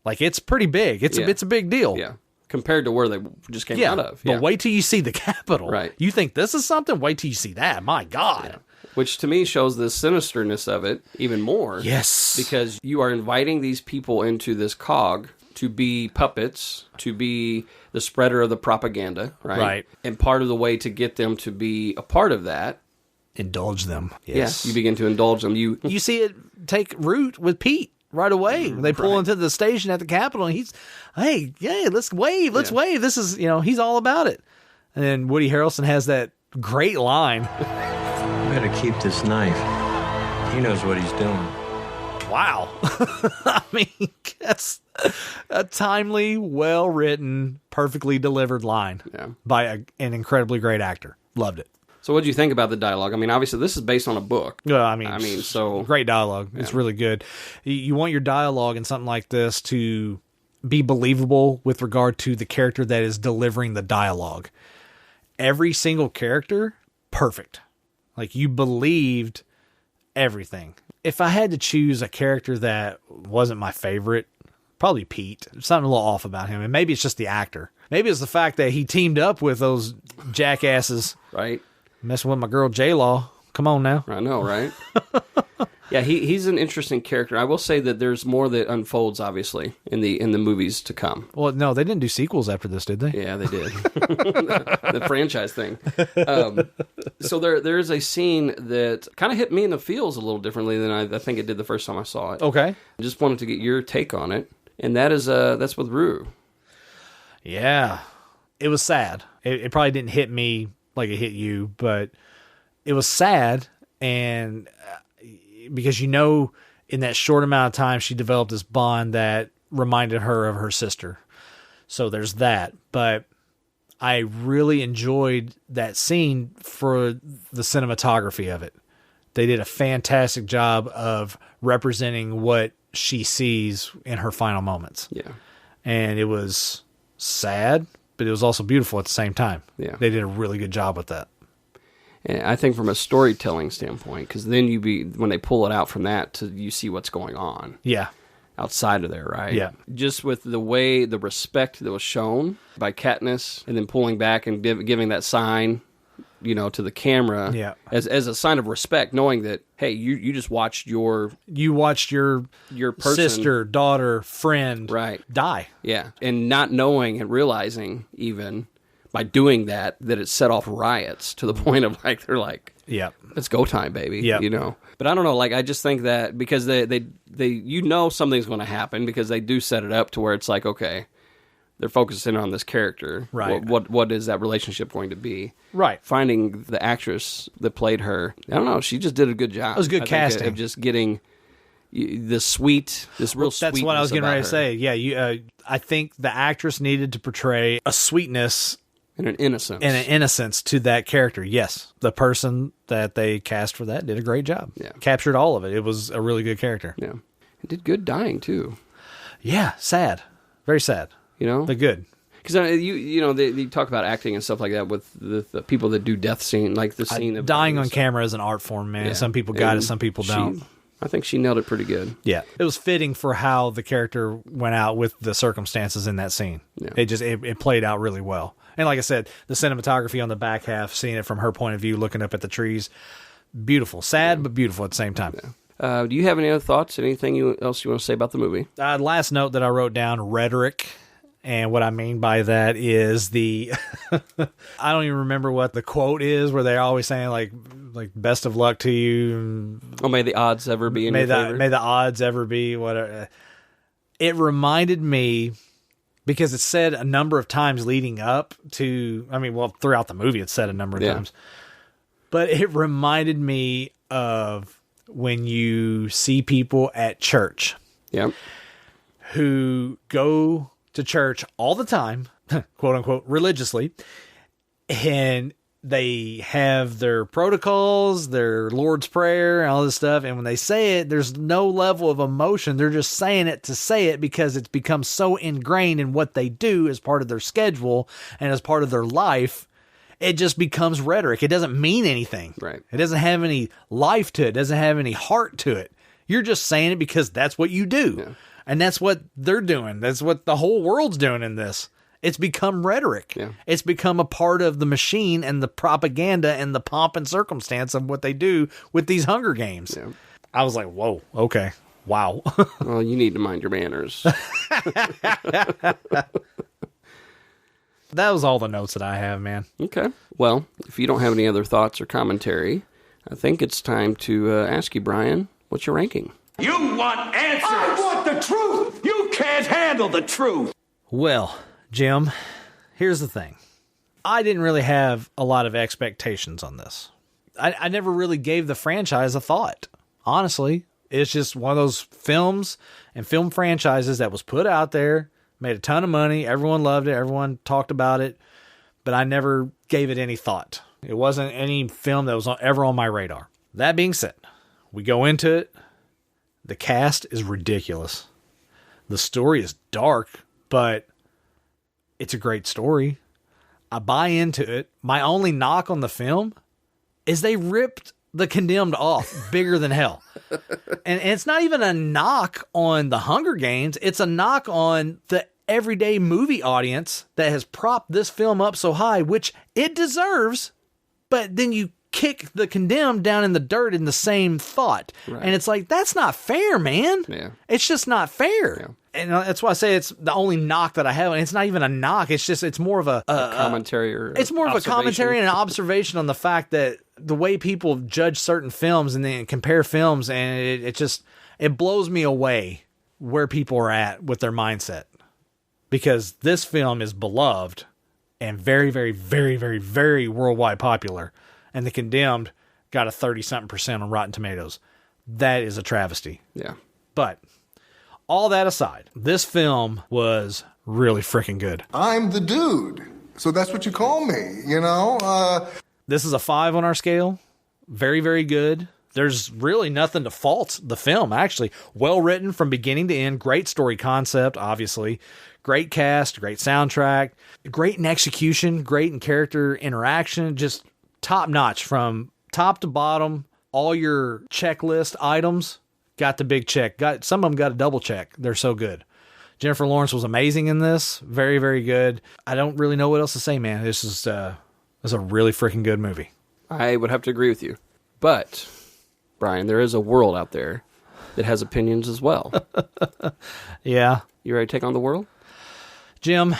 Like, it's pretty big. It's a big deal. Yeah. Compared to where they just came out of. But wait till you see the Capitol. Right. You think this is something? Wait till you see that. My God. Yeah. Which to me shows the sinisterness of it even more. Yes. Because you are inviting these people into this cog to be puppets, to be the spreader of the propaganda, right? Right. And part of the way to get them to be a part of that, indulge them. Yes. Yeah, you begin to indulge them. You see it take root with Pete right away. They pull into the station at the Capitol and he's, hey, let's wave. This is, he's all about it. And then Woody Harrelson has that great line. Better keep this knife. He knows what he's doing. Wow. I mean, that's a timely, well-written, perfectly delivered line by an incredibly great actor. Loved it. So what do you think about the dialogue? I mean, obviously, this is based on a book. So great dialogue. Yeah. It's really good. You want your dialogue in something like this to be believable with regard to the character that is delivering the dialogue. Every single character, perfect. Like, you believed everything. if I had to choose a character that wasn't my favorite, probably Pete. There's something a little off about him. And maybe it's just the actor. Maybe it's the fact that he teamed up with those jackasses. Right. Messing with my girl J-Law. Come on now. I know, right? Yeah, he's an interesting character. I will say that there's more that unfolds, obviously, in the movies to come. Well, no, they didn't do sequels after this, did they? Yeah, they did. The franchise thing. So there's a scene that kind of hit me in the feels a little differently than I think it did the first time I saw it. Okay. I just wanted to get your take on it, and that's with Rue. Yeah. It was sad. It probably didn't hit me like it hit you, but it was sad, and because in that short amount of time she developed this bond that reminded her of her sister. So there's that. But I really enjoyed that scene for the cinematography of it. They did a fantastic job of representing what she sees in her final moments. Yeah. And it was sad, but it was also beautiful at the same time. Yeah. They did a really good job with that. And I think from a storytelling standpoint, because then when they pull it out from that, you see what's going on. Yeah. Outside of there, right? Yeah. Just with the respect that was shown by Katniss, and then pulling back and giving that sign, to the camera, yeah, as a sign of respect, knowing that, hey, you just watched your person, sister, daughter, friend, right, die. Yeah, and not knowing and realizing even by doing that it set off riots to the point of they're like, yeah, it's go time, baby. Yeah. But I don't know, I just think that because they something's going to happen because they do set it up to where it's like, okay, they're focusing on this character. Right. What is that relationship going to be? Right. Finding the actress that played her, I don't know, she just did a good job. It was good casting. Of just getting this sweet. That's what I was getting ready to say. Yeah, I think the actress needed to portray a sweetness and an innocence to that character. Yes, the person that they cast for that did a great job. Yeah, captured all of it. It was a really good character. Yeah, it did good dying too. Yeah, sad, very sad. But good. Because they talk about acting and stuff like that with the people that do death scene, like the scene of dying on camera is an art form, man. Yeah. Some people got it, some people don't. I think she nailed it pretty good. Yeah, it was fitting for how the character went out with the circumstances in that scene. Yeah. It played out really well. And like I said, the cinematography on the back half, seeing it from her point of view, looking up at the trees, beautiful, sad but beautiful at the same time. Yeah. Do you have any other thoughts? Anything else you want to say about the movie? Last note that I wrote down: rhetoric. And what I mean by that is I don't even remember what the quote is, where they're always saying like best of luck to you. Oh, may the odds ever be in your favor. May the odds ever be whatever. It reminded me, because it's said a number of times leading up to, throughout the movie it's said a number of times. But it reminded me of when you see people at church. Yep. Who go to church all the time, quote unquote, religiously, and they have their protocols, their Lord's Prayer, and all this stuff. And when they say it, there's no level of emotion. They're just saying it to say it because it's become so ingrained in what they do as part of their schedule and as part of their life. It just becomes rhetoric. It doesn't mean anything. Right. It doesn't have any life to it. It doesn't have any heart to it. You're just saying it because that's what you do. Yeah. And that's what they're doing. That's what the whole world's doing in this. It's become rhetoric. Yeah. It's become a part of the machine and the propaganda and the pomp and circumstance of what they do with these Hunger Games. Yeah. I was like, whoa, okay, wow. Well, you need to mind your manners. That was all the notes that I have, man. Okay. Well, if you don't have any other thoughts or commentary, I think it's time to ask you, Brian, what's your ranking? You want answers! I want the truth! You can't handle the truth! Well, Jim, here's the thing. I didn't really have a lot of expectations on this. I never really gave the franchise a thought. Honestly, it's just one of those films and film franchises that was put out there, made a ton of money, everyone loved it, everyone talked about it, but I never gave it any thought. It wasn't any film that was ever on my radar. That being said, we go into it. The cast is ridiculous. The story is dark, but it's a great story. I buy into it. My only knock on the film is they ripped The Condemned off bigger than hell. And it's not even a knock on the Hunger Games. It's a knock on the everyday movie audience that has propped this film up so high, which it deserves. But then you kick The Condemned down in the dirt in the same thought. Right. And it's like, that's not fair, man. Yeah. It's just not fair. Yeah. And that's why I say it's the only knock that I have. And it's not even a knock. It's just, it's more of a commentary or it's more of a commentary and an observation on the fact that the way people judge certain films and then compare films, and it blows me away where people are at with their mindset. Because this film is beloved and very, very, very, very, very worldwide popular. And The Condemned got a 30-something% on Rotten Tomatoes. That is a travesty. Yeah. But all that aside, this film was really freaking good. I'm the dude. So that's what you call me, you know? This is a 5 on our scale. Very, very good. There's really nothing to fault the film, actually. Well written from beginning to end. Great story concept, obviously. Great cast, great soundtrack. Great in execution, great in character interaction. Just top notch from top to bottom. All your checklist items got the big check. Some of them got a double check. They're so good. Jennifer Lawrence was amazing in this. Very, very good. I don't really know what else to say, man. This is a really freaking good movie. I would have to agree with you. But, Brian, there is a world out there that has opinions as well. Yeah. You ready to take on the world? Jim,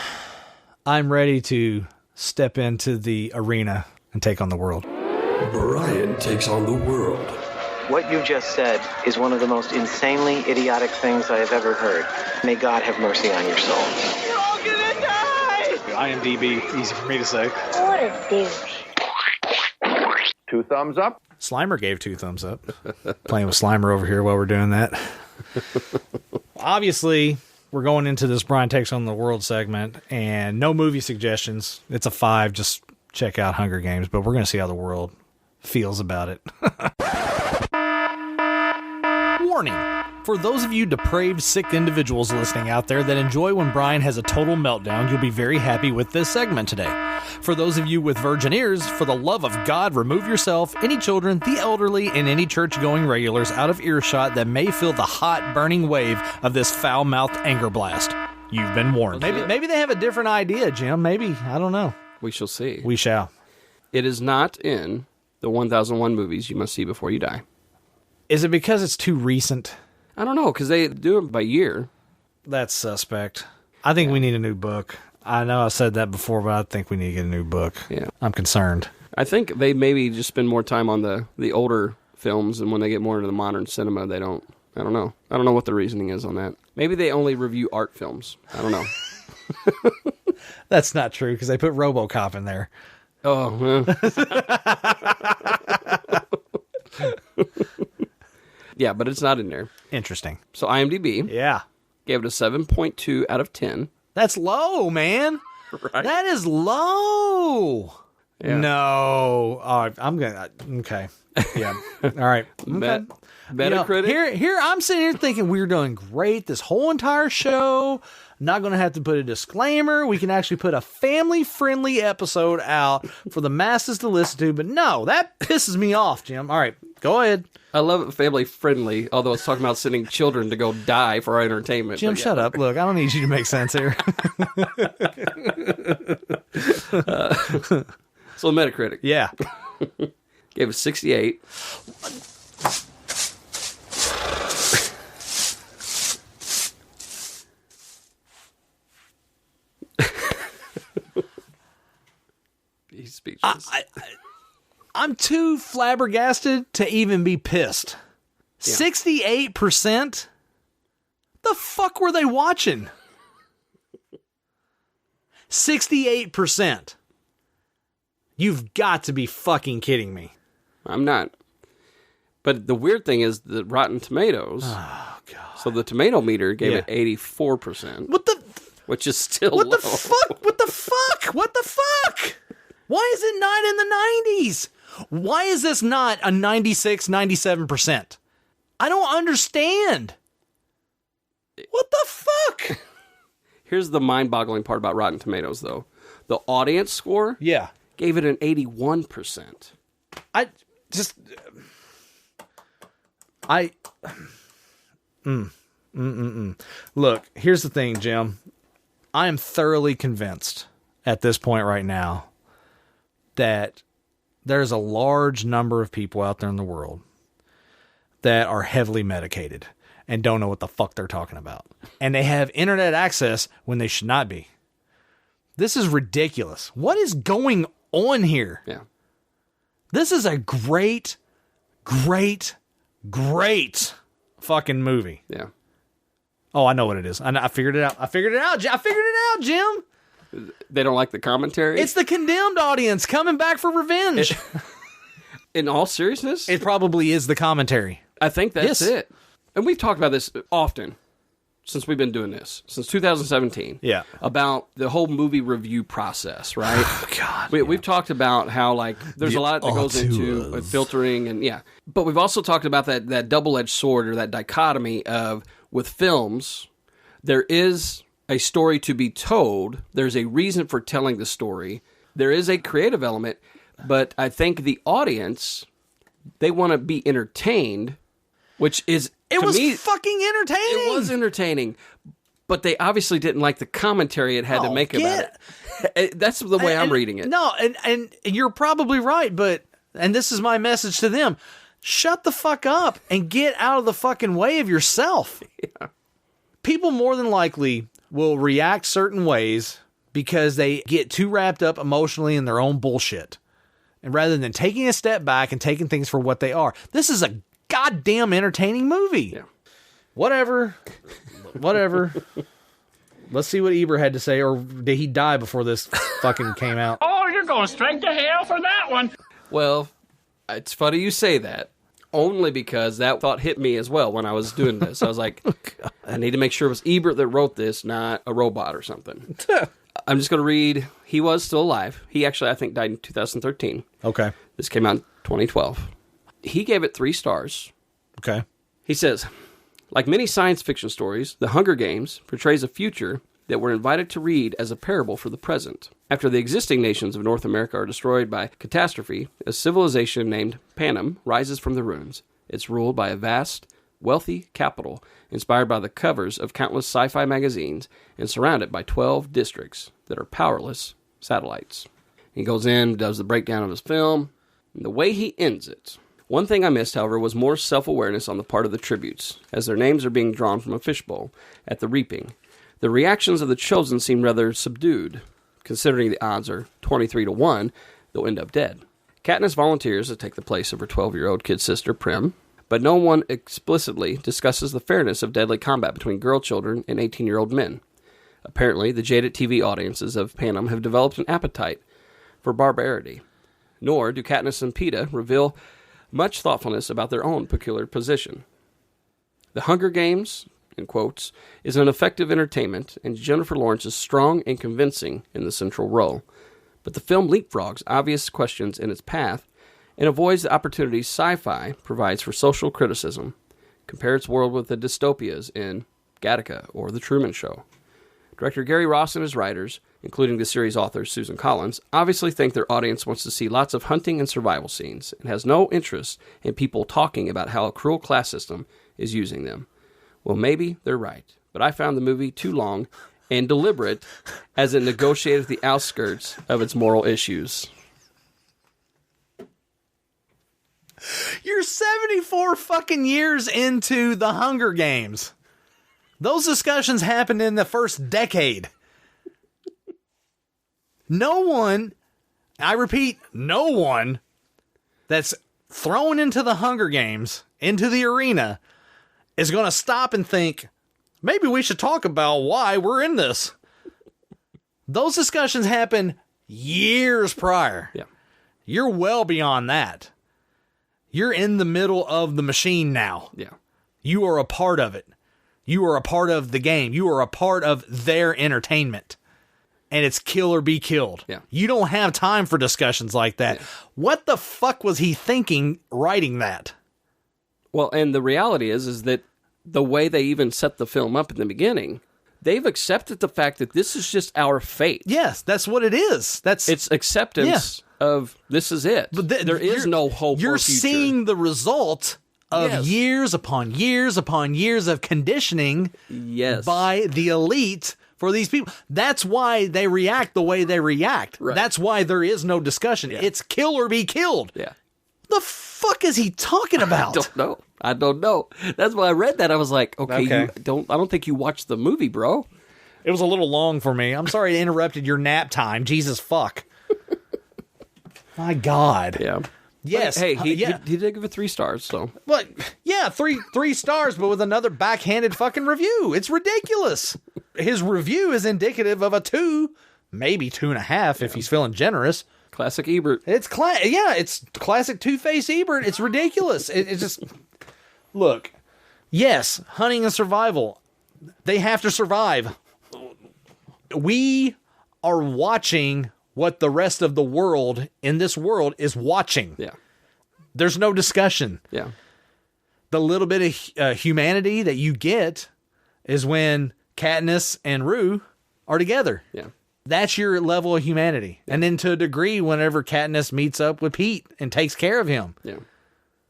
I'm ready to step into the arena and take on the world. Brian takes on the world. What you just said is one of the most insanely idiotic things I have ever heard. May God have mercy on your soul. You're all gonna die! IMDb, easy for me to say. What a douche. 2 thumbs up. Slimer gave 2 thumbs up. Playing with Slimer over here while we're doing that. Obviously, we're going into this Brian Takes on the World segment, and no movie suggestions. It's a 5. Just check out Hunger Games, but we're going to see how the world feels about it. Warning. For those of you depraved, sick individuals listening out there that enjoy when Brian has a total meltdown, you'll be very happy with this segment today. For those of you with virgin ears, for the love of God, remove yourself, any children, the elderly, and any church-going regulars out of earshot that may feel the hot, burning wave of this foul-mouthed anger blast. You've been warned. Maybe they have a different idea, Jim. Maybe. I don't know. We shall see. We shall. It is not in the 1001 movies you must see before you die. Is it because it's too recent? I don't know, because they do it by year. That's suspect. I think we need a new book. I know I said that before, but I think we need to get a new book. Yeah. I'm concerned. I think they maybe just spend more time on the older films, and when they get more into the modern cinema, they don't. I don't know. I don't know what the reasoning is on that. Maybe they only review art films. I don't know. That's not true, because they put RoboCop in there. Oh, yeah, but it's not in there. Interesting. So IMDb, gave it a 7.2 out of 10. That's low, man. Right? That is low. Yeah. No. I'm gonna. Okay. Yeah. All right. Okay. Metacritic. Here. I'm sitting here thinking we're doing great this whole entire show. Not going to have to put a disclaimer. We can actually put a family-friendly episode out for the masses to listen to. But no, that pisses me off, Jim. All right, go ahead. I love it family-friendly, although it's talking about sending children to go die for our entertainment. Jim, shut up. Look, I don't need you to make sense here. So Metacritic. Yeah. Gave it 68. He's speechless. I'm too flabbergasted to even be pissed. 68%? The fuck were they watching? 68%. You've got to be fucking kidding me. I'm not. But the weird thing is that Rotten Tomatoes. Oh, God. So the tomato meter gave it 84%. What the? Which is still What low. the fuck? What the fuck? What the fuck? Why is it not in the 90s? Why is this not a 96, 97%? I don't understand. What the fuck? Here's the mind-boggling part about Rotten Tomatoes, though. The audience score gave it an 81%. Look, here's the thing, Jim. I am thoroughly convinced at this point right now that there's a large number of people out there in the world that are heavily medicated and don't know what the fuck they're talking about. And they have internet access when they should not be. This is ridiculous. What is going on here? Yeah. This is a great fucking movie. Yeah. Oh, I know what it is. I figured it out. I figured it out, Jim. They don't like the commentary? It's the Condemned audience coming back for revenge. In all seriousness? It probably is the commentary. I think that's it. And we've talked about this often since we've been doing this, since 2017. Yeah. About the whole movie review process, right? Oh, God. We've talked about how, like, there's a lot that goes into filtering and, yeah. But we've also talked about that double-edged sword or that dichotomy of, with films, there is a story to be told. There's a reason for telling the story. There is a creative element, but I think the audience, they want to be entertained, which is, it was fucking entertaining. It was entertaining, but they obviously didn't like the commentary it had to make about it. That's the way I'm reading it. No, and you're probably right, and this is my message to them. Shut the fuck up and get out of the fucking way of yourself. Yeah. People more than likely will react certain ways because they get too wrapped up emotionally in their own bullshit. And rather than taking a step back and taking things for what they are. This is a goddamn entertaining movie. Yeah. Whatever. Let's see what Eber had to say, or did he die before this fucking came out? Oh, you're going straight to hell for that one. Well, it's funny you say that, only because that thought hit me as well when I was doing this. I was like, I need to make sure it was Ebert that wrote this, not a robot or something. I'm just going to read. He was still alive. He actually, I think, died in 2013. Okay. This came out in 2012. He gave it 3 stars. Okay. He says, like many science fiction stories, The Hunger Games portrays a future that we're invited to read as a parable for the present. After the existing nations of North America are destroyed by catastrophe, a civilization named Panem rises from the ruins. It's ruled by a vast, wealthy capital inspired by the covers of countless sci-fi magazines and surrounded by 12 districts that are powerless satellites. He goes in, does the breakdown of his film, and the way he ends it. One thing I missed, however, was more self-awareness on the part of the tributes, as their names are being drawn from a fishbowl at the reaping. The reactions of the chosen seem rather subdued, considering the odds are 23-1 they'll end up dead. Katniss volunteers to take the place of her 12-year-old kid sister, Prim, but no one explicitly discusses the fairness of deadly combat between girl children and 18-year-old men. Apparently, the jaded TV audiences of Panem have developed an appetite for barbarity. Nor do Katniss and Peeta reveal much thoughtfulness about their own peculiar position. The Hunger Games, in quotes, is an effective entertainment, and Jennifer Lawrence is strong and convincing in the central role. But the film leapfrogs obvious questions in its path and avoids the opportunities sci-fi provides for social criticism. Compare its world with the dystopias in Gattaca or The Truman Show. Director Gary Ross and his writers, including the series author Susan Collins, obviously think their audience wants to see lots of hunting and survival scenes and has no interest in people talking about how a cruel class system is using them. Well, maybe they're right, but I found the movie too long and deliberate as it negotiated the outskirts of its moral issues. You're 74 fucking years into the Hunger Games. Those discussions happened in the first decade. No one, I repeat, no one that's thrown into the Hunger Games, into the arena, is going to stop and think, maybe we should talk about why we're in this. Those discussions happened years prior. Yeah. You're well beyond that. You're in the middle of the machine now. Yeah. You are a part of it. You are a part of the game. You are a part of their entertainment. And it's kill or be killed. Yeah. You don't have time for discussions like that. Yeah. What the fuck was he thinking writing that? Well, and the reality is that the way they even set the film up in the beginning, they've accepted the fact that this is just our fate. Yes, that's what it is. It's acceptance of this is it. But there is no hope. You're or future. seeing the result of Yes. years upon years upon years of conditioning by the elite for these people. That's why they react the way they react. Right. That's why there is no discussion. It's kill or be killed. Yeah. The fuck is he talking about? I don't know. That's why I read that. I was like, okay. Okay. I don't think you watched the movie, bro. It was a little long for me. I'm sorry I interrupted your nap time. Jesus fuck. My God. Yeah. Yes. But, hey, he did give it 3 stars, so. But yeah, three stars, but with another backhanded fucking review. It's ridiculous. His review is indicative of a 2, maybe 2.5 if he's feeling generous. Classic Ebert. It's classic Two-Face Ebert. It's ridiculous. It's just look. Yes, hunting and survival. They have to survive. We are watching what the rest of the world in this world is watching. Yeah. There's no discussion. Yeah. The little bit of humanity that you get is when Katniss and Rue are together. Yeah. That's your level of humanity. And then to a degree, whenever Katniss meets up with Pete and takes care of him. Yeah.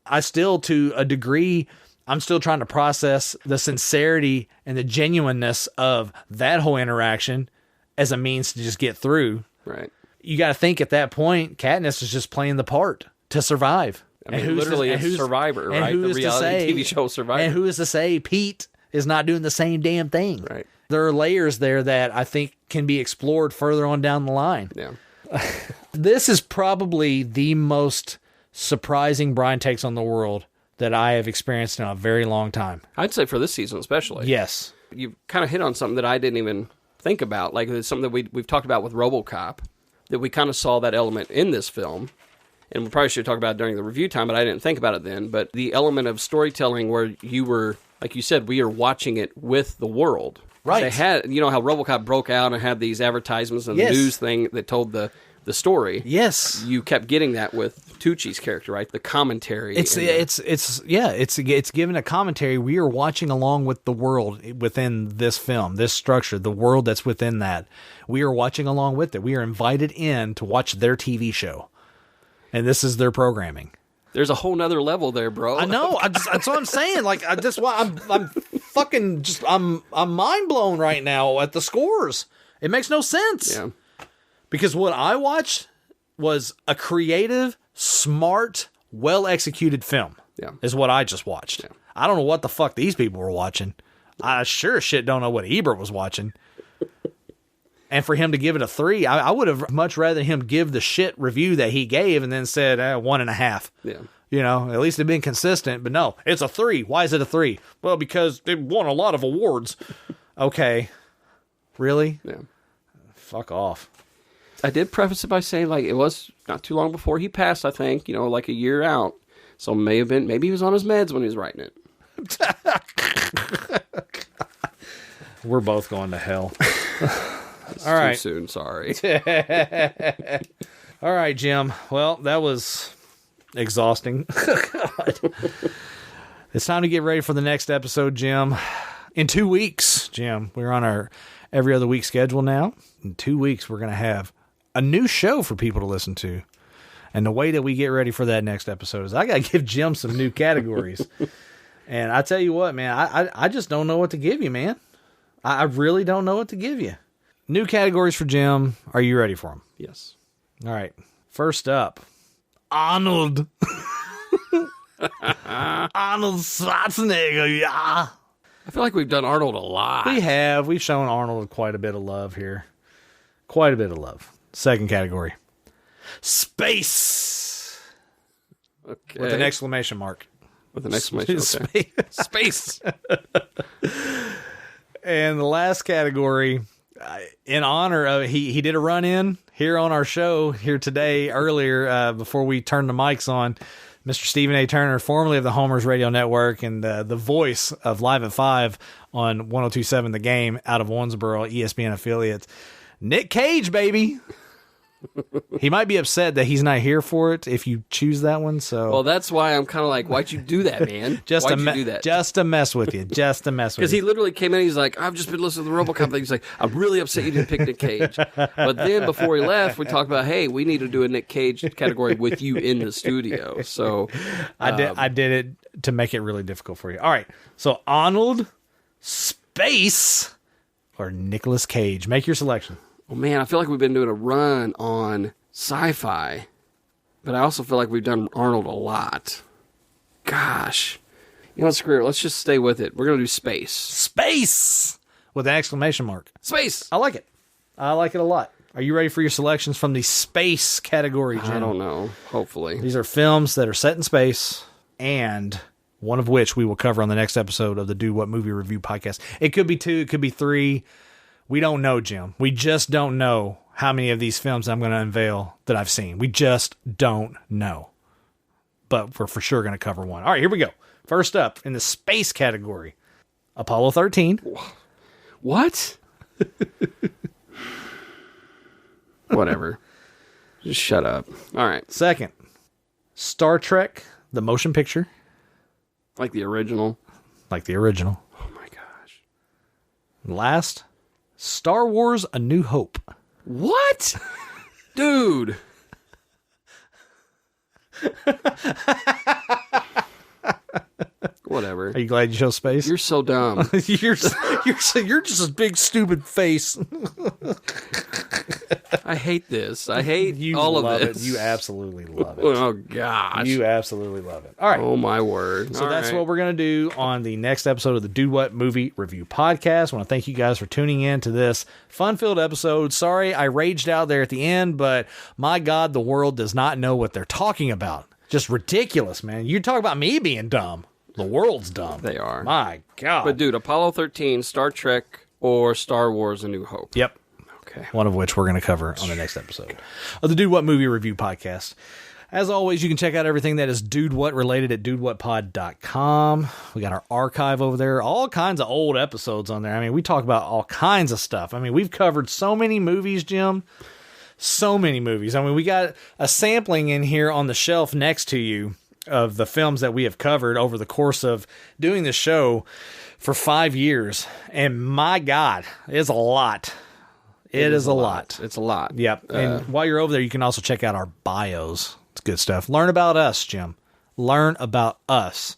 I still, to a degree, I'm still trying to process the sincerity and the genuineness of that whole interaction as a means to just get through. Right. You got to think at that point, Katniss is just playing the part to survive. I mean, literally a Survivor, right? The reality TV show Survivor. And who is to say Pete is not doing the same damn thing? Right. There are layers there that I think can be explored further on down the line. Yeah. This is probably the most surprising Brian takes on the world that I have experienced in a very long time. I'd say for this season especially. Yes. You've kind of hit on something that I didn't even think about. Like it's something that we've talked about with RoboCop, that we kind of saw that element in this film. And we probably should talk about it during the review time, but I didn't think about it then. But the element of storytelling where you were, like you said, we are watching it with the world. Right. They had, you know how RoboCop broke out and had these advertisements and Yes. the news thing that told the story. Yes. You kept getting that with Tucci's character, right? The commentary. It's given a commentary. We are watching along with the world within this film, this structure, the world that's within that. We are watching along with it. We are invited in to watch their TV show. And this is their programming. There's a whole nother level there, bro. I know. That's what I'm saying. Like, that's why I'm fucking just, I'm mind blown right now at the scores. It makes no sense. Yeah. Because what I watched was a creative, smart, well-executed film. Yeah. Is what I just watched. Yeah. I don't know what the fuck these people were watching. I sure as shit don't know what Ebert was watching. And for him to give it a 3, I would have much rather him give the shit review that he gave and then said 1.5. Yeah. You know, at least it'd been consistent. But no, it's a 3. Why is it a 3? Well, because it won a lot of awards. Okay. Really? Yeah. Fuck off. I did preface it by saying, like, it was not too long before he passed, I think, you know, like a year out. So maybe he was on his meds when he was writing it. We're both going to hell. It's All right. Too soon, sorry. All right, Jim. Well, that was exhausting. It's time to get ready for the next episode, Jim. In 2 weeks, Jim, we're on our every other week schedule now. In 2 weeks, we're going to have a new show for people to listen to. And the way that we get ready for that next episode is I got to give Jim some new categories. And I tell you what, man, I just don't know what to give you, man. I really don't know what to give you. New categories for Jim. Are you ready for them? Yes. All right. First up, Arnold. Arnold Schwarzenegger, yeah. I feel like we've done Arnold a lot. We have. We've shown Arnold quite a bit of love here. Quite a bit of love. Second category, space. Okay. With an exclamation mark. With an exclamation mark. Okay. Space. And the last category, in honor of, he did a run-in here on our show here today, earlier, before we turned the mics on. Mr. Stephen A. Turner, formerly of the Homers Radio Network and the voice of Live at 5 on 102.7 The Game out of Owensboro, ESPN affiliate. Nick Cage, baby. He might be upset that he's not here for it if you choose that one. So, well, that's why I'm kind of like, why'd you do that, man? Why'd you do that? Just to mess with you. Just to mess with you. Because he literally came in, he's like, I've just been listening to the RoboCop thing. He's like, I'm really upset you didn't pick Nick Cage. But then before he left, we talked about, hey, we need to do a Nick Cage category with you in the studio. So I did it to make it really difficult for you. All right. So Arnold, space, or Nicolas Cage. Make your selection. Oh, man, I feel like we've been doing a run on sci-fi, but I also feel like we've done Arnold a lot. Gosh. You know what, screw it. Let's just stay with it. We're going to do space. Space! With an exclamation mark. Space! I like it. I like it a lot. Are you ready for your selections from the space category, Jim? I don't know. Hopefully. These are films that are set in space, and one of which we will cover on the next episode of the Do What Movie Review podcast. It could be 2, it could be 3. We don't know, Jim. We just don't know how many of these films I'm going to unveil that I've seen. We just don't know. But we're for sure going to cover one. All right, here we go. First up, in the space category, Apollo 13. What? Whatever. Just shut up. All right. Second, Star Trek, the motion picture. Like the original. Like the original. Oh, my gosh. Last, Star Wars A New Hope. What? Dude. Whatever. Are you glad you chose space? You're so dumb. you're just a big stupid face. I hate this. I hate you all love of this. It. You absolutely love it. Oh, gosh. You absolutely love it. All right. Oh, my word. So all that's right. what we're going to do on the next episode of the Do What Movie Review podcast. I want to thank you guys for tuning in to this fun-filled episode. Sorry I raged out there at the end, but my God, the world does not know what they're talking about. Just ridiculous, man. You talk about me being dumb. The world's dumb. They are. My God. But, dude, Apollo 13, Star Trek, or Star Wars A New Hope? Yep. Okay. One of which we're going to cover on the next episode of the Dude What Movie Review podcast. As always, you can check out everything that is Dude What related at dudewhatpod.com. We got our archive over there, all kinds of old episodes on there. I mean, we talk about all kinds of stuff. I mean, we've covered so many movies, Jim. So many movies. I mean, we got a sampling in here on the shelf next to you of the films that we have covered over the course of doing this show for 5 years. And my God, it's a lot. It is a lot. It's a lot. Yep. And while you're over there, you can also check out our bios. It's good stuff. Learn about us, Jim. Learn about us.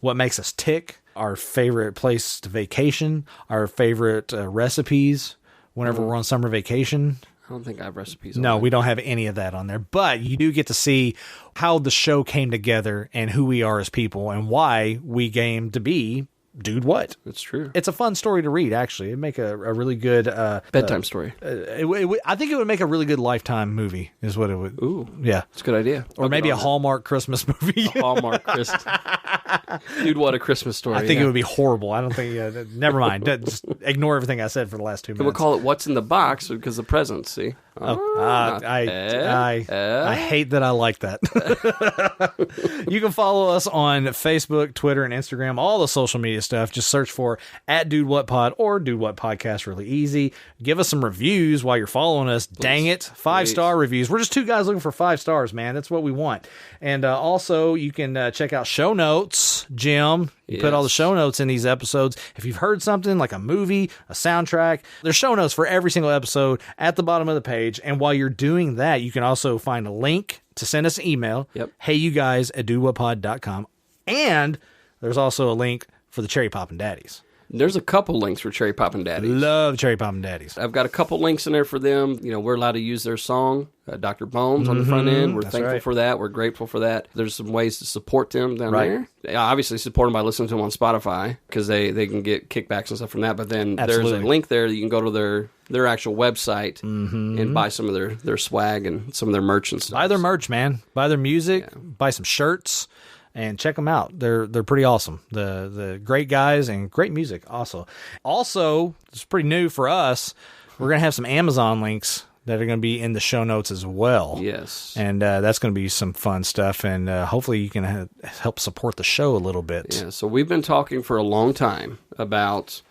What makes us tick. Our favorite place to vacation. Our favorite recipes whenever we're on summer vacation. I don't think I have recipes on No, there. we don't have any of that on there. But you do get to see how the show came together and who we are as people and why we came to be Dude What. It's true. It's a fun story to read, actually. It'd make a really good... bedtime story. I think it would make a really good Lifetime movie, is what it would... Ooh. Yeah. It's a good idea. Or maybe a Hallmark Christmas movie. A Hallmark Christmas. Dude, what a Christmas story. I think it would be horrible. I don't think... never mind. Just ignore everything I said for the last 2 minutes. We'll call it What's in the Box because the presents, see? I hate that I like that. You can follow us on Facebook, Twitter, and Instagram, all the social media stuff. Just search for @DudeWhatPod or Dude What Podcast. Really easy. Give us some reviews while you're following us. Please. Dang it. 5-star reviews. We're just 2 guys looking for 5 stars, man. That's what we want. And also, you can check out show notes, Jim. You put all the show notes in these episodes. If you've heard something like a movie, a soundtrack, there's show notes for every single episode at the bottom of the page. And while you're doing that, you can also find a link to send us an email. Yep. HeyYouGuys@dudewhatpod.com. And there's also a link for the Cherry Poppin' Daddies. There's a couple links for Cherry Poppin' Daddies. Love Cherry Poppin' Daddies. I've got a couple links in there for them. You know, we're allowed to use their song, Dr. Bones, on the front end. We're thankful for that. We're grateful for that. There's some ways to support them down there. Obviously, support them by listening to them on Spotify because they can get kickbacks and stuff from that. But then there's a link there that you can go to their actual website and buy some of their swag and some of their merch and stuff. Buy their merch, man. Buy their music. Buy some shirts. And check them out. They're pretty awesome. The great guys and great music also. Also, it's pretty new for us. We're going to have some Amazon links that are going to be in the show notes as well. Yes. And that's going to be some fun stuff. And hopefully you can help support the show a little bit. Yeah, so we've been talking for a long time about,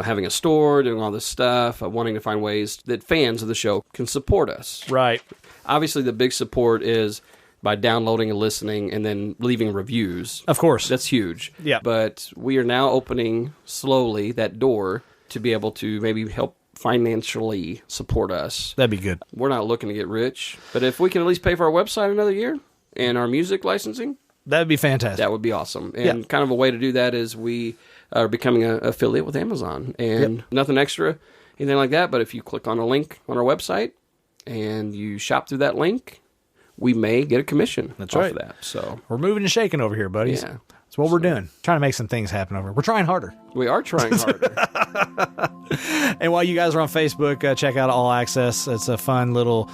having a store, doing all this stuff, wanting to find ways that fans of the show can support us. Right. Obviously, the big support is by downloading and listening and then leaving reviews. Of course. That's huge. Yeah. But we are now opening slowly that door to be able to maybe help financially support us. That'd be good. We're not looking to get rich, but if we can at least pay for our website another year and our music licensing, that'd be fantastic. That would be awesome. And kind of a way to do that is we are becoming an affiliate with Amazon. And nothing extra, anything like that, but if you click on a link on our website and you shop through that link, we may get a commission off of that. So we're moving and shaking over here, buddies. Yeah. That's what we're doing. Trying to make some things happen over here. We're trying harder. We are trying harder. And while you guys are on Facebook, check out All Access. It's a fun little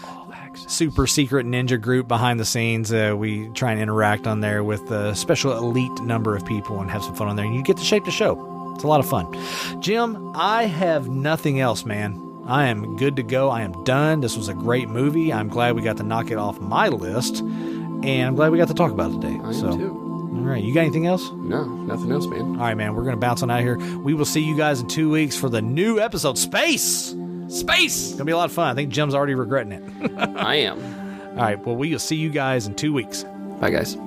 super secret ninja group behind the scenes. We try and interact on there with a special elite number of people and have some fun on there. And you get to shape the show. It's a lot of fun. Jim, I have nothing else, man. I am good to go. I am done. This was a great movie. I'm glad we got to knock it off my list. And I'm glad we got to talk about it today. I am too. All right. You got anything else? No, nothing else, man. All right, man. We're going to bounce on out here. We will see you guys in 2 weeks for the new episode, Space. It's going to be a lot of fun. I think Jim's already regretting it. I am. All right. Well, we will see you guys in 2 weeks. Bye, guys.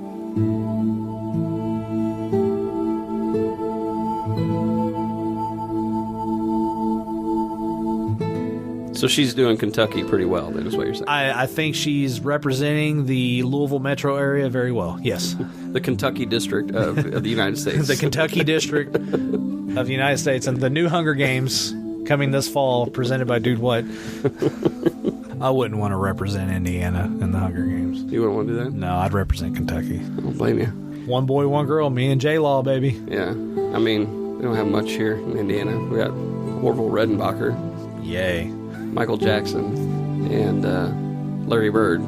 So she's doing Kentucky pretty well, then, is what you're saying. I think she's representing the Louisville metro area very well. Yes. The Kentucky district of the United States. The Kentucky district of the United States. And the new Hunger Games coming this fall, presented by Dude What. I wouldn't want to represent Indiana in the Hunger Games. You wouldn't want to do that? No, I'd represent Kentucky. I don't blame you. One boy, one girl. Me and J-Law, baby. Yeah. I mean, we don't have much here in Indiana. We got Orville Redenbacher. Yay. Michael Jackson and Larry Bird.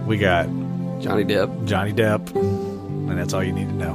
We got Johnny Depp. And that's all you need to know.